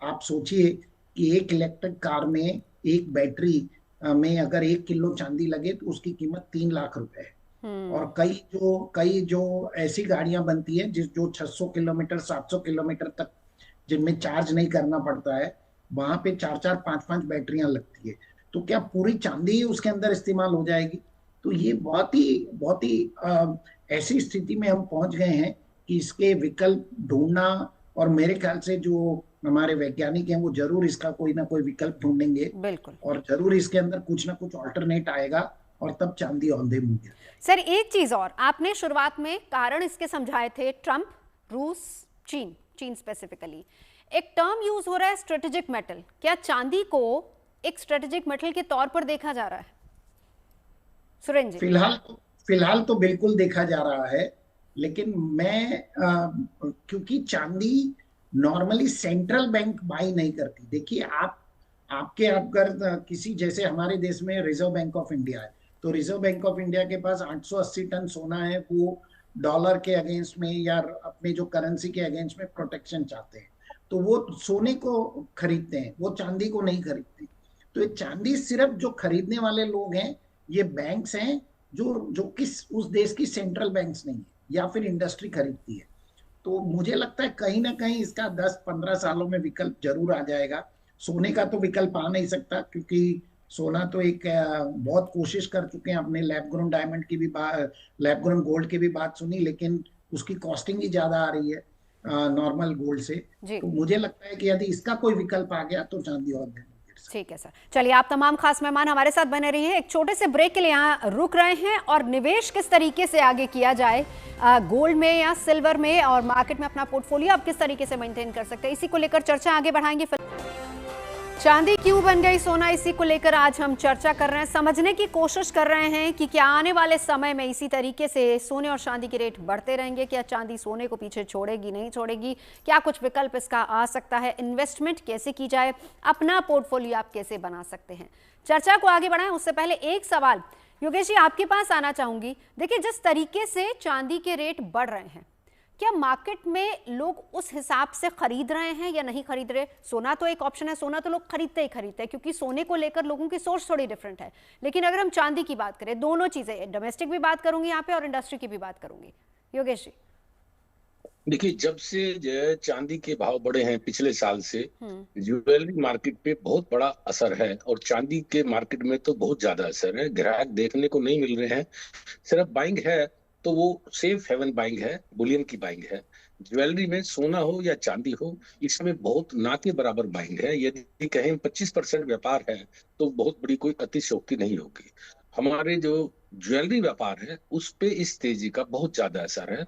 आप सोचिए कि एक इलेक्ट्रिक कार में एक बैटरी में अगर 1 किलो चांदी लगे तो उसकी कीमत 3 लाख रुपए है। और कई जो ऐसी गाड़ियां बनती है जो 600 किलोमीटर 700 किलोमीटर तक जिनमें चार्ज नहीं करना पड़ता है, वहां पे 4-4 5-5 बैटरियां लगती है। तो क्या पूरी चांदी ही उसके अंदर इस्तेमाल हो जाएगी? तो ये बहुत ही ऐसी स्थिति में हम पहुंच गए हैं कि इसके विकल्प ढूंढना, और मेरे ख्याल से जो हमारे वैज्ञानिक हैं वो जरूर इसका कोई ना कोई विकल्प ढूंढेंगे, बिल्कुल, और जरूर इसके अंदर कुछ ना कुछ ऑल्टरनेट आएगा, और तब चांदी औंधे मुंह गिर जाएगी। सर एक चीज और, आपने शुरुआत में कारण इसके समझाए थे, ट्रंप, रूस, चीन स्पेसिफिकली। एक टर्म यूज हो रहा है स्ट्रेटेजिक मेटल, क्या चांदी को एक स्ट्रेटेजिक मेटल के तौर पर देखा जा रहा है सुरेंद्र जी? फिलहाल तो बिल्कुल देखा जा रहा है, लेकिन मैं क्योंकि चांदी नॉर्मली सेंट्रल बैंक बाई नहीं करती। देखिए अगर किसी, जैसे हमारे देश में रिजर्व बैंक ऑफ इंडिया है, तो रिजर्व बैंक ऑफ इंडिया के पास 880 टन सोना है, वो डॉलर के अगेंस्ट में या अपने जो करेंसी के अगेंस्ट में प्रोटेक्शन चाहते हैं, तो वो सोने को खरीदते हैं, वो चांदी को नहीं खरीदते। तो ये चांदी सिर्फ जो खरीदने वाले लोग हैं ये बैंक्स हैं, जो उस देश की सेंट्रल बैंक्स नहीं है, या फिर इंडस्ट्री खरीदती है। तो मुझे लगता है कहीं ना कहीं इसका 10-15 सालों में विकल्प जरूर आ जाएगा। सोने का तो विकल्प आ नहीं सकता, क्योंकि सोना तो एक बहुत कोशिश कर चुके हैं, अपने लैब ग्रोन डायमंड की भी लैब ग्रोन गोल्ड की भी बात सुनी, लेकिन उसकी कॉस्टिंग ही ज्यादा आ रही है नॉर्मल गोल्ड से। तो मुझे लगता है कि यदि इसका कोई विकल्प आ गया तो चांदी और गिर। ठीक है सर, चलिए आप तमाम खास मेहमान हमारे साथ बने रहिए। एक छोटे से ब्रेक के लिए यहाँ रुक रहे हैं, और निवेश किस तरीके से आगे किया जाए गोल्ड में या सिल्वर में, और मार्केट में अपना पोर्टफोलियो आप किस तरीके से मेंटेन कर सकते हैं, इसी को लेकर चर्चा आगे बढ़ाएंगे। चांदी क्यों बन गई सोना, इसी को लेकर आज हम चर्चा कर रहे हैं, समझने की कोशिश कर रहे हैं कि क्या आने वाले समय में इसी तरीके से सोने और चांदी के रेट बढ़ते रहेंगे, क्या चांदी सोने को पीछे छोड़ेगी नहीं छोड़ेगी, क्या कुछ विकल्प इसका आ सकता है, इन्वेस्टमेंट कैसे की जाए, अपना पोर्टफोलियो आप कैसे बना सकते हैं। चर्चा को आगे बढ़ाएं उससे पहले एक सवाल योगेश जी आपके पास आना चाहूंगी। देखिए जिस तरीके से चांदी के रेट बढ़ रहे हैं, क्या मार्केट में लोग उस हिसाब से खरीद रहे हैं या नहीं खरीद रहे? सोना तो एक ऑप्शन है, सोना तो लोग खरीदते हैं क्योंकि सोने को लेकर लोगों की सोच थोड़ी डिफरेंट है। लेकिन अगर हम चांदी की बात करें, दोनों चीजें, डोमेस्टिक भी बात करूंगी यहाँ पे और इंडस्ट्री की भी बात करूंगी, योगेश जी। देखिए जब से चांदी के भाव बढ़े हैं पिछले साल से, ज्वेलरी मार्केट पे बहुत बड़ा असर है, और चांदी के मार्केट में तो बहुत ज्यादा असर है। ग्राहक देखने को नहीं मिल रहे हैं, सिर्फ बाइंग है तो वो सेफ हेवन बाइंग है, बुलियन की बाइंग है। ज्वेलरी में सोना हो या चांदी हो, इसमें बहुत ना के बराबर बाइंग है। यदि कहें 25% व्यापार है तो बहुत बड़ी कोई अतिशयोक्ति नहीं होगी। हमारे जो ज्वेलरी व्यापार है उस पे इस तेजी का बहुत ज्यादा असर है।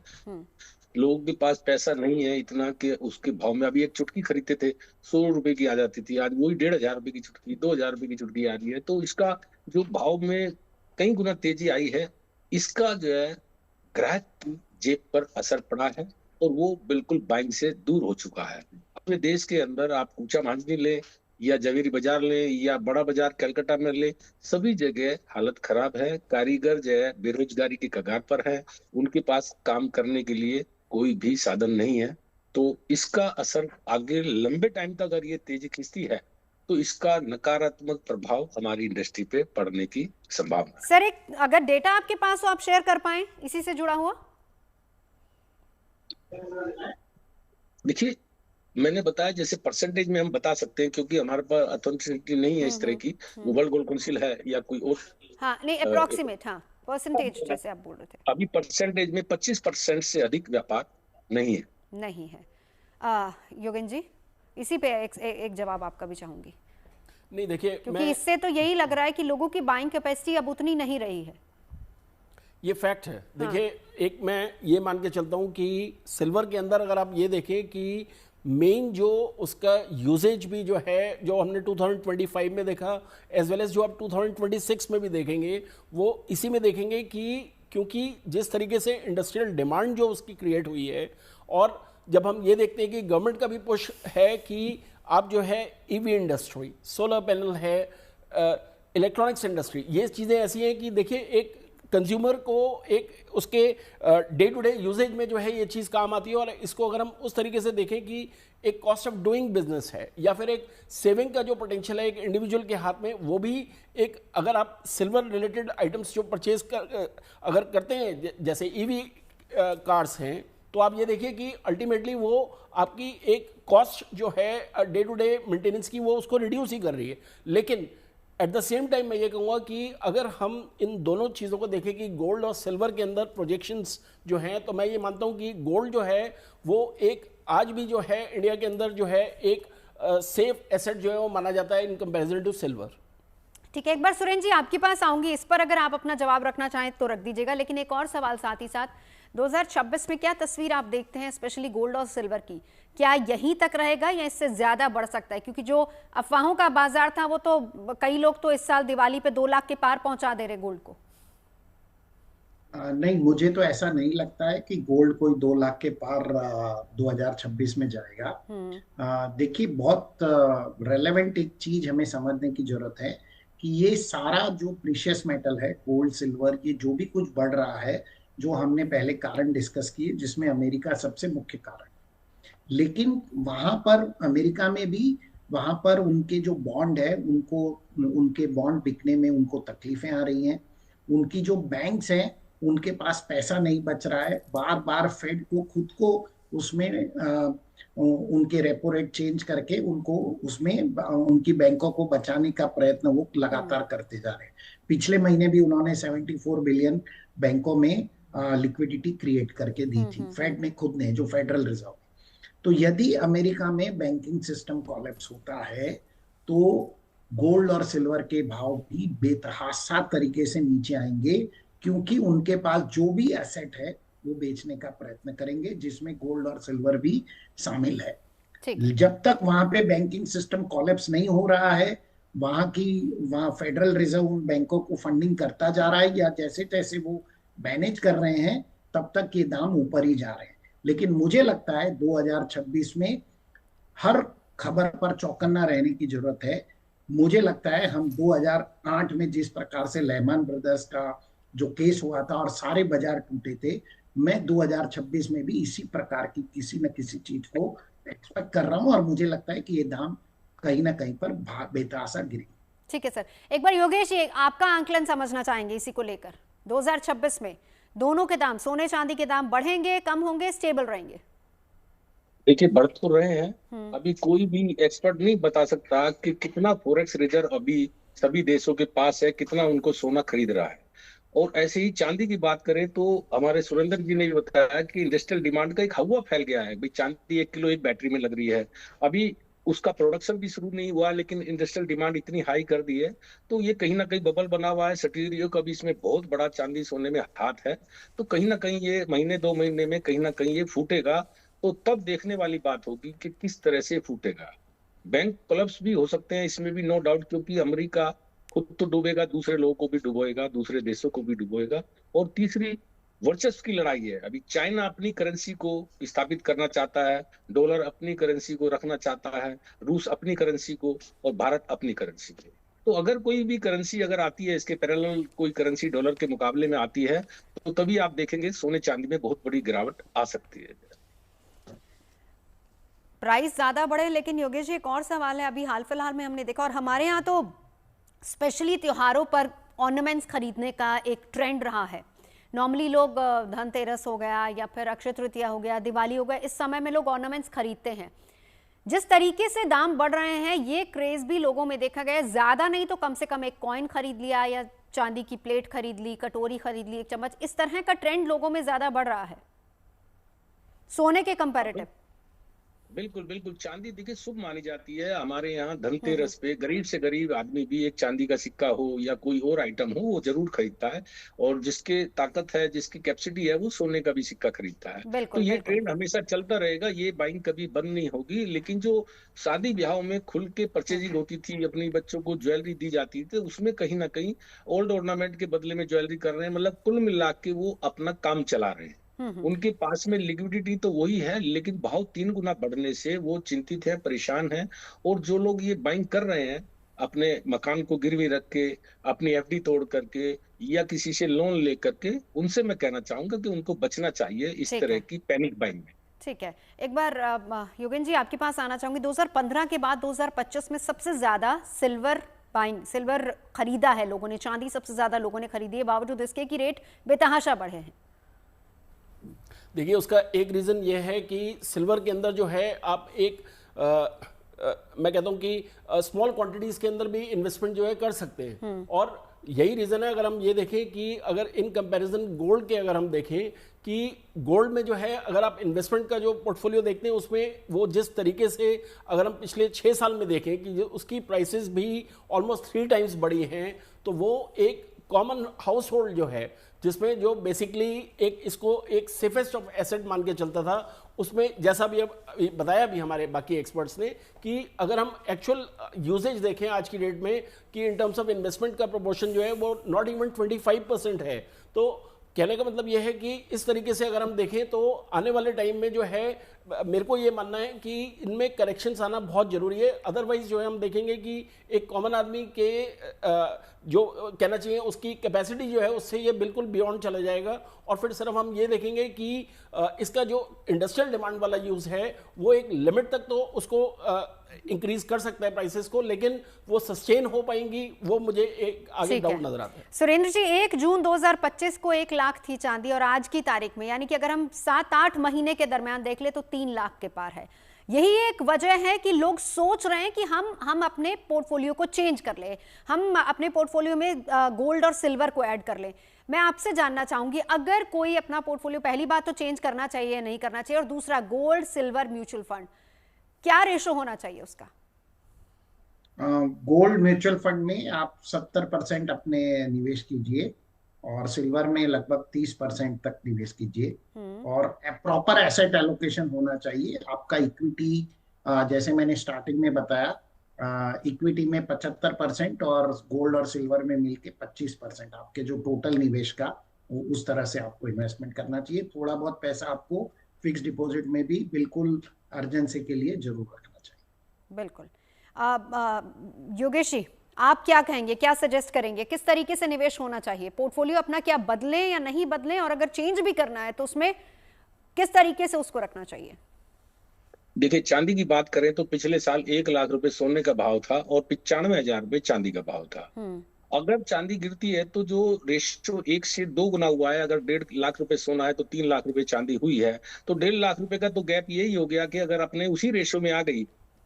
लोगों के पास पैसा नहीं है इतना कि उसके भाव में, अभी एक चुटकी खरीदते थे 100 रुपए की आ जाती थी, आज वही 1500 रुपए की चुटकी, 2000 रुपए की चुटकी आ रही है। तो इसका जो भाव में कई गुना तेजी आई है, इसका जो है ग्राहक की जेब पर असर पड़ा है, और वो बिल्कुल बाइंग से दूर हो चुका है। अपने देश के अंदर आप ऊंचा मांझनी लें या जवेरी बाजार लें या बड़ा बाजार कलकत्ता में लें, सभी जगह हालत खराब है। कारीगर जो है बेरोजगारी की कगार पर है, उनके पास काम करने के लिए कोई भी साधन नहीं है। तो इसका असर आगे लंबे टाइम तक अगर ये तेजी खींचती है तो इसका नकारात्मक प्रभाव हमारी इंडस्ट्री पे पड़ने की संभावना। सर एक अगर डेटा आपके पास हो आप शेयर कर पाएं इसी से जुड़ा हुआ। देखिए मैंने बताया, जैसे परसेंटेज में हम बता सकते हैं क्योंकि हमारे पास अथॉरिटी नहीं है इस तरह की, वर्ल्ड गोल्ड काउंसिल है या कोई और। हाँ नहीं अप्रोक्सीमेट, हाँ परसेंटेज जैसे आप बोल रहे थे। अभी परसेंटेज में 25% से अधिक व्यापार नहीं है। योगेन जी इसी पे एक जवाब आपका भी चाहूंगी। नहीं देखिए, क्योंकि इससे तो यही लग रहा है कि लोगों की बाइंग कैपेसिटी अब उतनी नहीं रही है। ये फैक्ट है। देखिए एक मैं ये मान के चलता हूं कि सिल्वर के अंदर अगर आप ये देखें कि मेन जो उसका यूजेज भी जो है, जो हमने 2025 में देखा एज वेल एज जो आप 2026 में भी देखेंगे, वो इसी में देखेंगे कि क्योंकि जिस तरीके से इंडस्ट्रियल डिमांड जो उसकी क्रिएट हुई है, और जब हम ये देखते हैं कि गवर्नमेंट का भी पुश है कि आप जो है ईवी इंडस्ट्री, सोलर पैनल है, इलेक्ट्रॉनिक्स इंडस्ट्री, ये चीज़ें ऐसी हैं कि देखिए एक कंज्यूमर को एक उसके डे टू डे यूजेज में जो है ये चीज़ काम आती है। और इसको अगर हम उस तरीके से देखें कि एक कॉस्ट ऑफ डूइंग बिजनेस है या फिर एक सेविंग का जो पोटेंशियल है एक इंडिविजुअल के हाथ में, वो भी एक, अगर आप सिल्वर रिलेटेड आइटम्स जो परचेज अगर करते हैं जैसे ईवी कार्स हैं, तो आप ये देखिए कि अल्टीमेटली वो आपकी एक कॉस्ट जो है डे टू डे मेंटेनेंस की वो उसको रिड्यूस ही कर रही है। लेकिन एट द सेम टाइम मैं ये कहूँगा कि अगर हम इन दोनों चीज़ों को देखें कि गोल्ड और सिल्वर के अंदर प्रोजेक्शंस जो हैं, तो मैं ये मानता हूँ कि गोल्ड जो है वो एक आज भी जो है इंडिया के अंदर जो है एक सेफ एसेट जो है वो माना जाता है इन कंपैरिजन टू सिल्वर। ठीक है, एक बार सुरेंद्र जी आपके पास आऊंगी, इस पर अगर आप अपना जवाब रखना चाहें तो रख दीजिएगा। लेकिन एक और सवाल साथ ही साथ, 2026 में क्या तस्वीर आप देखते हैं स्पेशली गोल्ड और सिल्वर की? क्या यहीं तक रहेगा या इससे ज्यादा बढ़ सकता है? क्योंकि जो अफवाहों का बाजार था वो तो कई लोग तो इस साल दिवाली पे 2 लाख के पार पहुंचा दे रहे गोल्ड को। नहीं, मुझे तो ऐसा नहीं लगता है कि गोल्ड कोई 2 लाख के पार 2026 में जाएगा। देखिए, बहुत रेलेवेंट एक चीज हमें समझने की जरूरत है कि ये सारा जो प्रीशियस मेटल है, गोल्ड सिल्वर, ये जो भी कुछ बढ़ रहा है, जो हमने पहले कारण डिस्कस किए, जिसमें अमेरिका सबसे मुख्य कारण, लेकिन वहां पर अमेरिका में भी वहां पर उनके जो बॉन्ड है, उनको उनके बॉन्ड बिकने में उनको तकलीफें आ रही हैं। उनकी जो बैंक्स हैं उनके पास पैसा नहीं बच रहा है। बार बार फेड को खुद को उसमें उनके रेपो रेट चेंज करके उनको उसमें उनकी बैंकों को बचाने का प्रयत्न वो लगातार करते जा रहे हैं। पिछले महीने भी उन्होंने 74 बिलियन बैंकों में लिक्विडिटी क्रिएट करके दी थी, फेड ने खुद ने, जो फेडरल रिजर्व। तो यदि अमेरिका में बैंकिंग सिस्टम कोलैप्स होता है तो गोल्ड और सिल्वर के भाव भी बेतहाशा तरीके से नीचे आएंगे, क्योंकि उनके पास जो भी एसेट है वो बेचने का प्रयत्न करेंगे, जिसमें गोल्ड और सिल्वर भी शामिल है। जब तक वहां पे बैंकिंग सिस्टम कोलैप्स नहीं हो रहा है, वहां फेडरल रिजर्व उन बैंकों को फंडिंग करता जा रहा है या जैसे तैसे वो मैनेज कर रहे हैं, तब तक ये दाम ऊपर ही जा रहे हैं। लेकिन मुझे लगता है 2026 में हर खबर पर चौकन्ना रहने की जरूरत है। मुझे लगता है हम 2008 में जिस प्रकार से लेहमैन ब्रदर्स का जो केस हुआ था और सारे बाजार टूटे थे, मैं 2026 में भी इसी प्रकार की किसी न किसी चीज को एक्सपेक्ट कर रहा हूं और मुझे लगता है कि ये दाम कहीं ना कहीं पर बेतहाशा गिरेंगे। ठीक है सर, एक बार योगेश जी आपका आंकलन समझना चाहेंगे इसी को लेकर। 2026 में दोनों के दाम, सोने चांदी के दाम बढ़ेंगे, कम होंगे, स्टेबल रहेंगे? देखिए, बढ़ तो रहे हैं। अभी कोई भी एक्सपर्ट नहीं बता सकता कि कितना फॉरेक्स रिजर्व अभी सभी देशों के पास है, कितना उनको सोना खरीद रहा है। और ऐसे ही चांदी की बात करें तो हमारे सुरेंद्र जी ने भी बताया कि इंडस्ट्रियल डिमांड का एक हवा फैल गया है। भाई चांदी 1 किलो एक बैटरी में लग रही है, अभी उसका प्रोडक्शन भी शुरू नहीं हुआ, लेकिन इंडस्ट्रियल डिमांड इतनी हाई कर दी है, तो ये कहीं ना कहीं बबल बना हुआ है। सटीरियो का भी इसमें बहुत बड़ा चांदी सोने में हाथ है। तो कहीं ना कहीं ये महीने 2 महीने में कहीं ना कहीं ये फूटेगा। तो तब देखने वाली बात होगी कि किस तरह से फूटेगा। बैंक कोलैप्स भी हो सकते हैं इसमें भी, नो डाउट, क्योंकि अमेरिका खुद तो डूबेगा, दूसरे लोगों को भी डुबोएगा, दूसरे देशों को भी डुबोएगा। और तीसरी वर्चस्व की लड़ाई है। अभी चाइना अपनी करेंसी को स्थापित करना चाहता है, डॉलर अपनी करेंसी को रखना चाहता है, रूस अपनी करेंसी को, और भारत अपनी करेंसी को। तो अगर कोई भी करेंसी अगर आती है, इसके पैरेलल कोई करेंसी डॉलर के मुकाबले में आती है, तो तभी आप देखेंगे सोने चांदी में बहुत बड़ी गिरावट आ सकती है। प्राइस ज्यादा बढ़े, लेकिन योगेश जी एक और सवाल है। अभी हाल फिलहाल में हमने देखा, और हमारे यहाँ तो स्पेशली त्योहारों पर ऑर्नामेंट्स खरीदने का एक ट्रेंड रहा है। नॉर्मली लोग धनतेरस हो गया या फिर अक्षय तृतीया हो गया, दिवाली हो गया, इस समय में लोग ऑर्नामेंट्स खरीदते हैं। जिस तरीके से दाम बढ़ रहे हैं, ये क्रेज भी लोगों में देखा गया है। ज्यादा नहीं तो कम से कम एक कॉइन खरीद लिया या चांदी की प्लेट खरीद ली, कटोरी खरीद ली, एक चम्मच, इस तरह का ट्रेंड लोगों में ज्यादा बढ़ रहा है सोने के कंपैरेटिव। बिल्कुल बिल्कुल, चांदी देखिए शुभ मानी जाती है। हमारे यहाँ धनतेरस पे गरीब से गरीब आदमी भी एक चांदी का सिक्का हो या कोई और आइटम हो, वो जरूर खरीदता है। और जिसके ताकत है, जिसकी कैपेसिटी है, वो सोने का भी सिक्का खरीदता है। तो ये ट्रेंड हमेशा चलता रहेगा, ये बाइंग कभी बंद नहीं होगी। लेकिन जो शादी ब्याहों में खुल के परचेजिंग होती थी, अपनी बच्चों को ज्वेलरी दी जाती थी, उसमें कहीं ना कहीं ओल्ड ऑर्नामेंट के बदले में ज्वेलरी कर रहे हैं। मतलब कुल मिला के वो अपना काम चला रहे हैं। उनके पास में लिक्विडिटी तो वही है, लेकिन भाव 3 गुना बढ़ने से वो चिंतित है, परेशान है। और जो लोग ये बाइंग कर रहे हैं, अपने मकान को गिरवी रख के, अपनी एफडी तोड़ करके, या किसी से लोन लेकर के, उनसे मैं कहना चाहूंगा कि उनको बचना चाहिए इस तरह की पैनिक बाइंग में। ठीक है, एक बार योगेन जी आपके पास आना चाहूंगी। 2015 के बाद 2025 में सबसे ज्यादा सिल्वर खरीदा है लोगों ने, चांदी सबसे ज्यादा लोगों ने खरीदी है, बावजूद इसके कि रेट बेतहाशा बढ़े हैं। देखिए, उसका एक रीजन ये है कि सिल्वर के अंदर जो है आप एक मैं कहता हूं कि स्मॉल क्वांटिटीज के अंदर भी इन्वेस्टमेंट जो है कर सकते हैं, और यही रीजन है। अगर हम ये देखें कि अगर इन कंपैरिजन गोल्ड के अगर हम देखें कि गोल्ड में जो है अगर आप इन्वेस्टमेंट का जो पोर्टफोलियो देखते हैं उसमें वो जिस तरीके से अगर हम पिछले 6 साल में देखें कि उसकी प्राइसेस भी ऑलमोस्ट 3 टाइम्स बढ़ी हैं, तो वो एक कॉमन हाउस होल्ड जो है जिसमें जो बेसिकली एक इसको एक सेफेस्ट ऑफ एसेट मान के चलता था, उसमें जैसा भी अब बताया भी हमारे बाकी एक्सपर्ट्स ने कि अगर हम एक्चुअल यूजेज देखें आज की डेट में कि इन टर्म्स ऑफ इन्वेस्टमेंट का प्रोपोर्शन जो है वो नॉट इवन 25% है। तो कहने का मतलब यह है कि इस तरीके से अगर हम देखें तो आने वाले टाइम में जो है मेरे को ये मानना है कि इनमें करेक्शंस आना बहुत जरूरी है। अदरवाइज जो है हम देखेंगे कि एक कॉमन आदमी के जो कहना चाहिए उसकी कैपेसिटी जो है उससे ये बिल्कुल बियॉन्ड चला जाएगा, और फिर सिर्फ हम ये देखेंगे कि इसका जो इंडस्ट्रियल डिमांड वाला यूज है वो एक लिमिट तक तो उसको इंक्रीज कर सकता है प्राइसेस को, लेकिन वो सस्टेन हो पाएंगी वो मुझे एक आगे डाउट नजर आता है। सुरेंद्र जी, 1 जून 2025 को 1 लाख थी चांदी, और आज की तारीख में यानी कि अगर हम 7-8 महीने के दरमियान देख ले तो 3 लाख के पार है। यही एक वजह है कि लोग सोच रहे हैं कि हम अपने पोर्टफोलियो को चेंज कर ले, हम अपने पोर्टफोलियो में गोल्ड और सिल्वर को ऐड कर लें। मैं आपसे जानना चाहूंगी, अगर कोई अपना पोर्टफोलियो, पहली बात तो चेंज करना चाहिए या नहीं करना चाहिए, और दूसरा गोल्ड सिल्वर म्यूचुअल फंड क्या रेशो होना चाहिए उसका? गोल्ड म्यूचुअल फंड में आप 70% अपने निवेश कीजिए, और सिल्वर में लगभग 30% तक निवेश कीजिए, और प्रॉपर एसेट एलोकेशन होना चाहिए। आपका इक्विटी, जैसे मैंने स्टार्टिंग में बताया, इक्विटी में 75% और गोल्ड और सिल्वर में मिलके 25% आपके जो टोटल निवेश का, उस तरह से आपको इन्वेस्टमेंट करना चाहिए। थोड़ा बहुत पैसा आपको फिक्स डिपॉजिट में भी बिल्कुल अर्जेंसी के लिए जरूर रखना चाहिए। बिल्कुल। योगेश जी, आप क्या कहेंगे, क्या सजेस्ट करेंगे, किस तरीके से निवेश होना चाहिए? पोर्टफोलियो अपना क्या बदलें या नहीं बदलें, और अगर चेंज भी करना है तो उसमें किस तरीके से उसको रखना चाहिए? देखिए, चांदी की बात करें तो पिछले साल 1 लाख रुपए सोने का भाव था और 95,000 रुपए चांदी का भाव था। अगर चांदी गिरती है तो जो रेशियो 1 से 2 गुना हुआ है, अगर 1.5 लाख रुपए सोना है तो 3 लाख रुपए चांदी हुई है, तो 1.5 लाख रुपए का तो गैप यही हो गया कि अगर अपने उसी रेशियो में आ गई,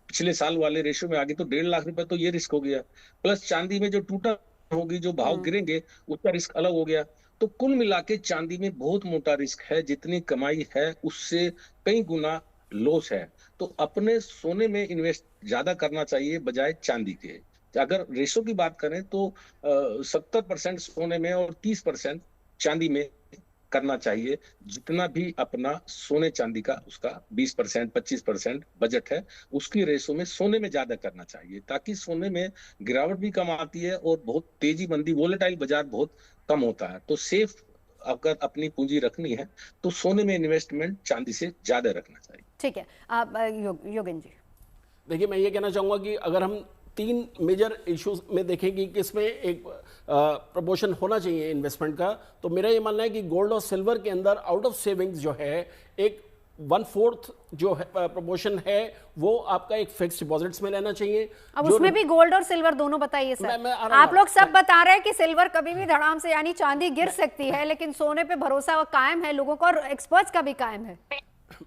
पिछले साल वाले रेशियो में आ गई, तो 1.5 लाख रुपए तो ये रिस्क हो गया, प्लस चांदी में जो टूटा होगी, जो भाव गिरेंगे उसका रिस्क अलग हो गया। तो कुल मिला के चांदी में बहुत मोटा रिस्क है, जितनी कमाई है उससे कई गुना लॉस है। तो अपने सोने में इन्वेस्ट ज्यादा करना चाहिए बजाय चांदी के। अगर रेशो की बात करें तो 70% सोने में और 30% चांदी में करना चाहिए। जितना भी अपना सोने चांदी का उसका 20% 25% बजट है, उसकी रेशो में सोने में ज्यादा करना चाहिए, ताकि सोने में गिरावट भी कम आती है और बहुत तेजी मंदी, वोलेटाइल बाजार बहुत कम होता है। तो सेफ अगर अपनी पूंजी रखनी है तो सोने में इन्वेस्टमेंट चांदी से ज्यादा रखना चाहिए। ठीक है, आप योगेन जी। देखिए, मैं ये कहना चाहूंगा कि अगर हम 3 मेजर इश्यूज में देखें कि किसमें एक प्रपोर्शन होना चाहिए इन्वेस्टमेंट का, तो मेरा ये मानना है कि गोल्ड और सिल्वर के अंदर आउट ऑफ सेविंग्स जो है एक 1/4 जो है प्रपोर्शन है वो आपका एक फिक्स डिपॉजिट्स में रहना चाहिए। अब उसमें भी गोल्ड और सिल्वर दोनों बताइए सर। आप लोग सब बता रहे हैं कि सिल्वर कभी भी धड़ाम से, यानी चांदी गिर सकती है, लेकिन सोने पे भरोसा कायम है लोगों का, और एक्सपर्ट्स का भी कायम है।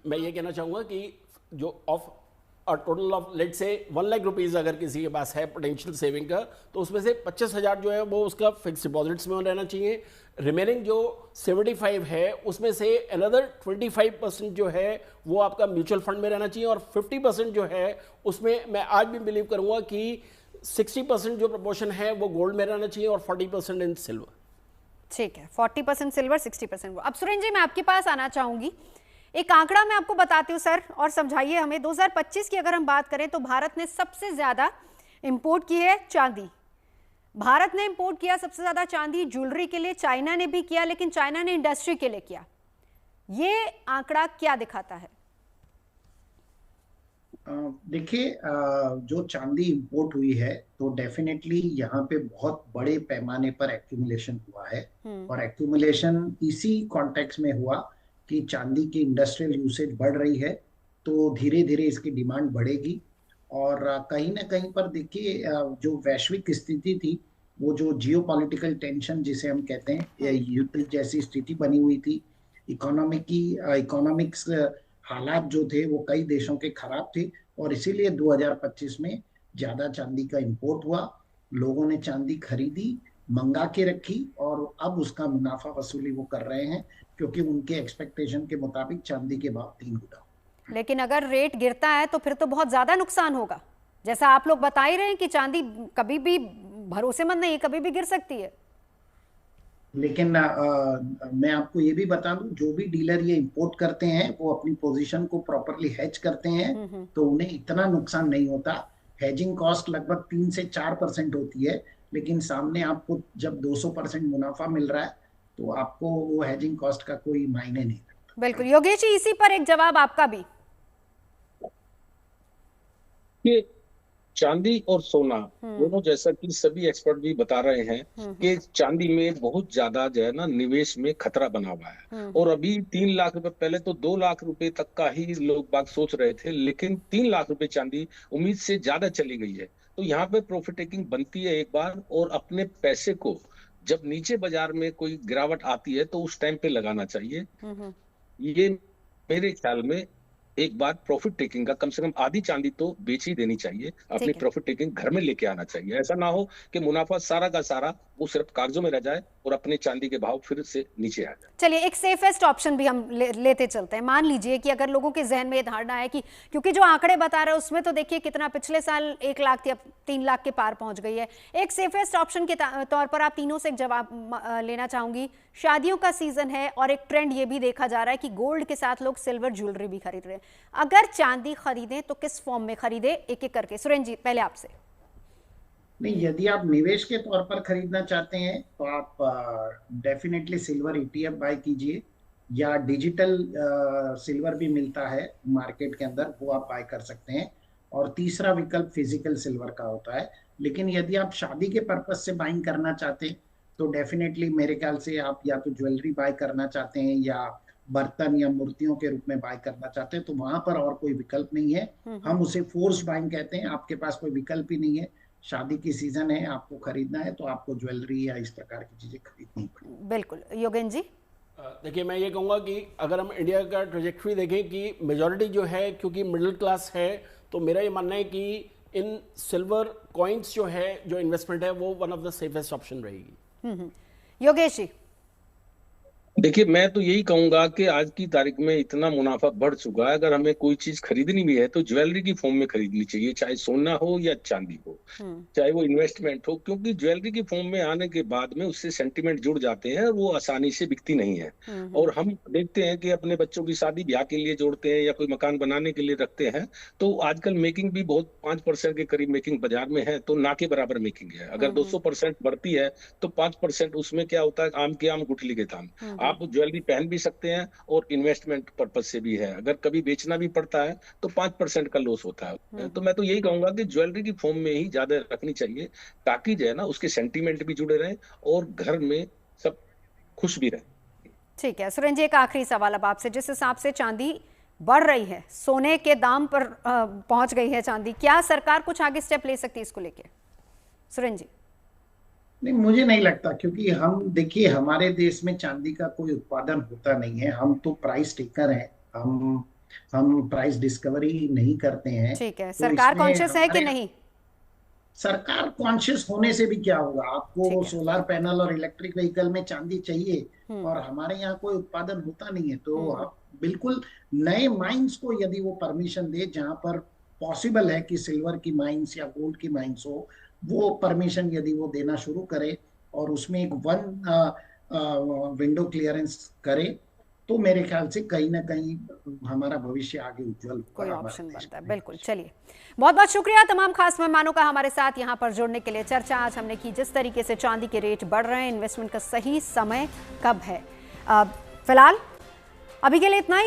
मैं ये कहना चाहूंगा कि जो ऑफ टोटल ऑफ लेट से 1 लाख रुपीज अगर किसी के पास है पोटेंशियल सेविंग का, तो उसमें से 25,000 जो है वो उसका फिक्स डिपॉजिट्स में रहना चाहिए। रिमेनिंग जो 75 है उसमें से अनदर 25% जो है वो आपका म्यूचुअल फंड में रहना चाहिए, और 50% जो है उसमें मैं आज भी बिलीव करूंगा कि 60% जो प्रपोर्शन है वो गोल्ड में रहना चाहिए और 40% इन सिल्वर। ठीक है, 40% सिल्वर, 60% गोल्ड। अब सुरेंद्र जी, मैं आपके पास आना चाहूंगी। एक आंकड़ा मैं आपको बताती हूँ सर, और समझाइए हमें। 2025 की अगर हम बात करें तो भारत ने सबसे ज्यादा इंपोर्ट की है चांदी। भारत ने इंपोर्ट किया सबसे ज्यादा चांदी ज्वेलरी के लिए, चाइना ने भी किया, लेकिन चाइना ने इंडस्ट्री के लिए किया। ये आंकड़ा क्या दिखाता है? देखिए, जो चांदी इंपोर्ट हुई है तो डेफिनेटली यहाँ पे बहुत बड़े पैमाने पर एक्यूमुलेशन हुआ है। और एक्यूमुलेशन इसी कॉन्टेक्स्ट में हुआ कि चांदी की इंडस्ट्रियल यूसेज बढ़ रही है, तो धीरे धीरे इसकी डिमांड बढ़ेगी। और कहीं ना कहीं पर देखिए, जो वैश्विक स्थिति थी, वो जो जियोपॉलिटिकल टेंशन जिसे हम कहते हैं, युद्ध जैसी स्थिति बनी हुई थी, इकोनॉमिक्स हालात जो थे वो कई देशों के खराब थे, और इसीलिए 2025 में ज्यादा चांदी का इंपोर्ट हुआ। लोगों ने चांदी खरीदी, मंगा के रखी, और अब उसका मुनाफा वसूली वो कर रहे हैं, क्योंकि उनके एक्सपेक्टेशन के मुताबिक चांदी के भाव 3 गुना। लेकिन अगर रेट गिरता है तो फिर तो बहुत ज्यादा नुकसान होगा। जैसा आप लोग बता ही रहे हैं कि चांदी कभी भी भरोसेमंद नहीं है, कभी भी गिर सकती है। लेकिन मैं आपको ये भी बता दूं, जो भी डीलर ये इंपोर्ट करते हैं वो अपनी पोजीशन को प्रॉपरली हेज करते हैं, तो उन्हें इतना नुकसान नहीं होता। हेजिंग कॉस्ट लगभग 3 से 4% होती है, लेकिन सामने आपको जब 200% मुनाफा मिल रहा है तो आपको वो हेजिंग कॉस्ट का कोई मायने नहीं रखता। बिल्कुल योगेश जी, इसी पर एक जवाब आपका भी। ये चांदी और सोना दोनों, जैसा कि सभी एक्सपर्ट भी बता रहे हैं कि चांदी में बहुत ज्यादा जो है ना निवेश में खतरा बना हुआ है। और अभी 3 लाख रुपए, पहले तो 2 लाख रुपए तक का ही लोग बाग सोच रहे थे, लेकिन 3 लाख रुपए चांदी उम्मीद से ज्यादा चली गई है। तो यहाँ पे प्रॉफिट टेकिंग बनती है एक बार, और अपने पैसे को जब नीचे बाजार में कोई गिरावट आती है तो उस टाइम पे लगाना चाहिए। ये मेरे ख्याल में एक बार प्रॉफिट टेकिंग का कम से कम आधी चांदी तो बेच ही देनी चाहिए, अपनी प्रॉफिट टेकिंग घर में लेके आना चाहिए। ऐसा ना हो कि मुनाफा सारा का सारा वो सिर्फ कागजों में रह जाए और अपने चांदी के भाव फिर से नीचे आ जाए। चलिए, एक सेफेस्ट ऑप्शन भी हम लेते चलते हैं। मान लीजिए कि अगर लोगों के जहन में ये धारणा है कि क्योंकि जो आंकड़े बता रहे हैं उसमें तो देखिए कितना, पिछले साल 1 लाख थी, अब 3 लाख के पार पहुंच गई है। एक सेफेस्ट ऑप्शन के तौर पर आप तीनों से एक जवाब लेना चाहूंगी। शादियों का सीजन है और एक ट्रेंड ये भी देखा जा रहा है कि गोल्ड के साथ लोग सिल्वर ज्वेलरी भी खरीद रहे हैं। अगर चांदी खरीदें तो किस फॉर्म में खरीदें, एक एक करके। सुरेंद्र जी, पहले आपसे। नहीं, यदि आप निवेश के तौर पर खरीदना चाहते हैं तो आप डेफिनेटली सिल्वर ETF बाय कीजिए, या डिजिटल सिल्वर भी मिलता है मार्केट के अंदर, वो आप बाय कर सकते हैं। और तीसरा विकल्प फिजिकल सिल्वर का होता है। लेकिन यदि आप शादी के पर्पज से बाइंग करना चाहते हैं तो डेफिनेटली मेरे ख्याल से आप या तो ज्वेलरी बाय करना चाहते हैं या बर्तन या मूर्तियों के रूप में बाय करना चाहते हैं, तो वहां पर और कोई विकल्प नहीं है। हम उसे फोर्स्ड बाइंग कहते हैं। आपके पास कोई विकल्प ही नहीं है, शादी की सीजन है, आपको खरीदना है तो आपको ज्वेलरी या इस प्रकार की चीजें खरीदनी पड़ेगी। बिल्कुल। योगेंद्र जी, देखिए, मैं ये कहूँगा कि अगर हम इंडिया का ट्रेजेक्ट्री देखें कि मेजॉरिटी जो है, क्योंकि मिडिल क्लास है, तो मेरा ये मानना है कि इन सिल्वर कॉइन्स जो है, जो इन्वेस्टमेंट है, वो one of the safest option रहेगी। योगेश जी। देखिए, मैं तो यही कहूंगा कि आज की तारीख में इतना मुनाफा बढ़ चुका है, अगर हमें कोई चीज खरीदनी भी है तो ज्वेलरी की फॉर्म में खरीदनी चाहिए, चाहे सोना हो या चांदी हो, चाहे वो इन्वेस्टमेंट हो, क्योंकि ज्वेलरी की फॉर्म में आने के बाद में उससे सेंटिमेंट जुड़ जाते हैं, वो आसानी से बिकती नहीं है। और हम देखते हैं कि अपने बच्चों की शादी ब्याह के लिए जोड़ते हैं या कोई मकान बनाने के लिए रखते हैं, तो आजकल मेकिंग भी बहुत 5% के करीब मेकिंग बाजार में है, तो ना के बराबर मेकिंग है। अगर 200% बढ़ती है तो 5% उसमें क्या होता है, आम के आम गुठली के थाम। आप ज्वेलरी पहन भी सकते हैं और इन्वेस्टमेंट पर्पज से भी है। अगर कभी बेचना भी पड़ता है तो 5% का लॉस होता है। तो मैं तो यही कहूंगा कि ज्वेलरी की फॉर्म में ही ज्यादा रखनी चाहिए, ताकि जो है ना उसके सेंटीमेंट भी जुड़े रहें और घर में सब खुश भी रहे। ठीक है सुरेंद्र जी, एक आखिरी सवाल अब आपसे। जिस हिसाब से चांदी बढ़ रही है, सोने के दाम पर पहुंच गई है चांदी, क्या सरकार कुछ आगे स्टेप ले सकती है इसको लेके? सुरेंद्र जी। नहीं, मुझे नहीं लगता, क्योंकि हम देखिए हमारे देश में चांदी का कोई उत्पादन होता नहीं है। हम तो प्राइस टेकर हैं, हम प्राइस डिस्कवरी नहीं करते हैं। ठीक है, तो सरकार कॉन्शियस है कि नहीं? सरकार कॉन्शियस होने से भी क्या होगा, आपको सोलर पैनल और इलेक्ट्रिक व्हीकल में चांदी चाहिए और हमारे यहाँ कोई उत्पादन होता नहीं है। तो आप बिल्कुल नए माइंस को यदि वो परमिशन दे, जहां पर पॉसिबल है कि सिल्वर की माइंस या गोल्ड की माइंस हो, वो परमिशन यदि वो देना शुरू करे और उसमें एक विंडो क्लियरेंस करे, तो मेरे ख्याल से कहीं ना कहीं हमारा भविष्य आगे उज्जवल कोई ऑप्शन बनता है। बिल्कुल। चलिए, बहुत बहुत शुक्रिया तमाम खास मेहमानों का हमारे साथ यहाँ पर जुड़ने के लिए। चर्चा आज हमने की जिस तरीके से चांदी के रेट बढ़ रहे हैं, इन्वेस्टमेंट का सही समय कब है। फिलहाल अभी के लिए इतना ही।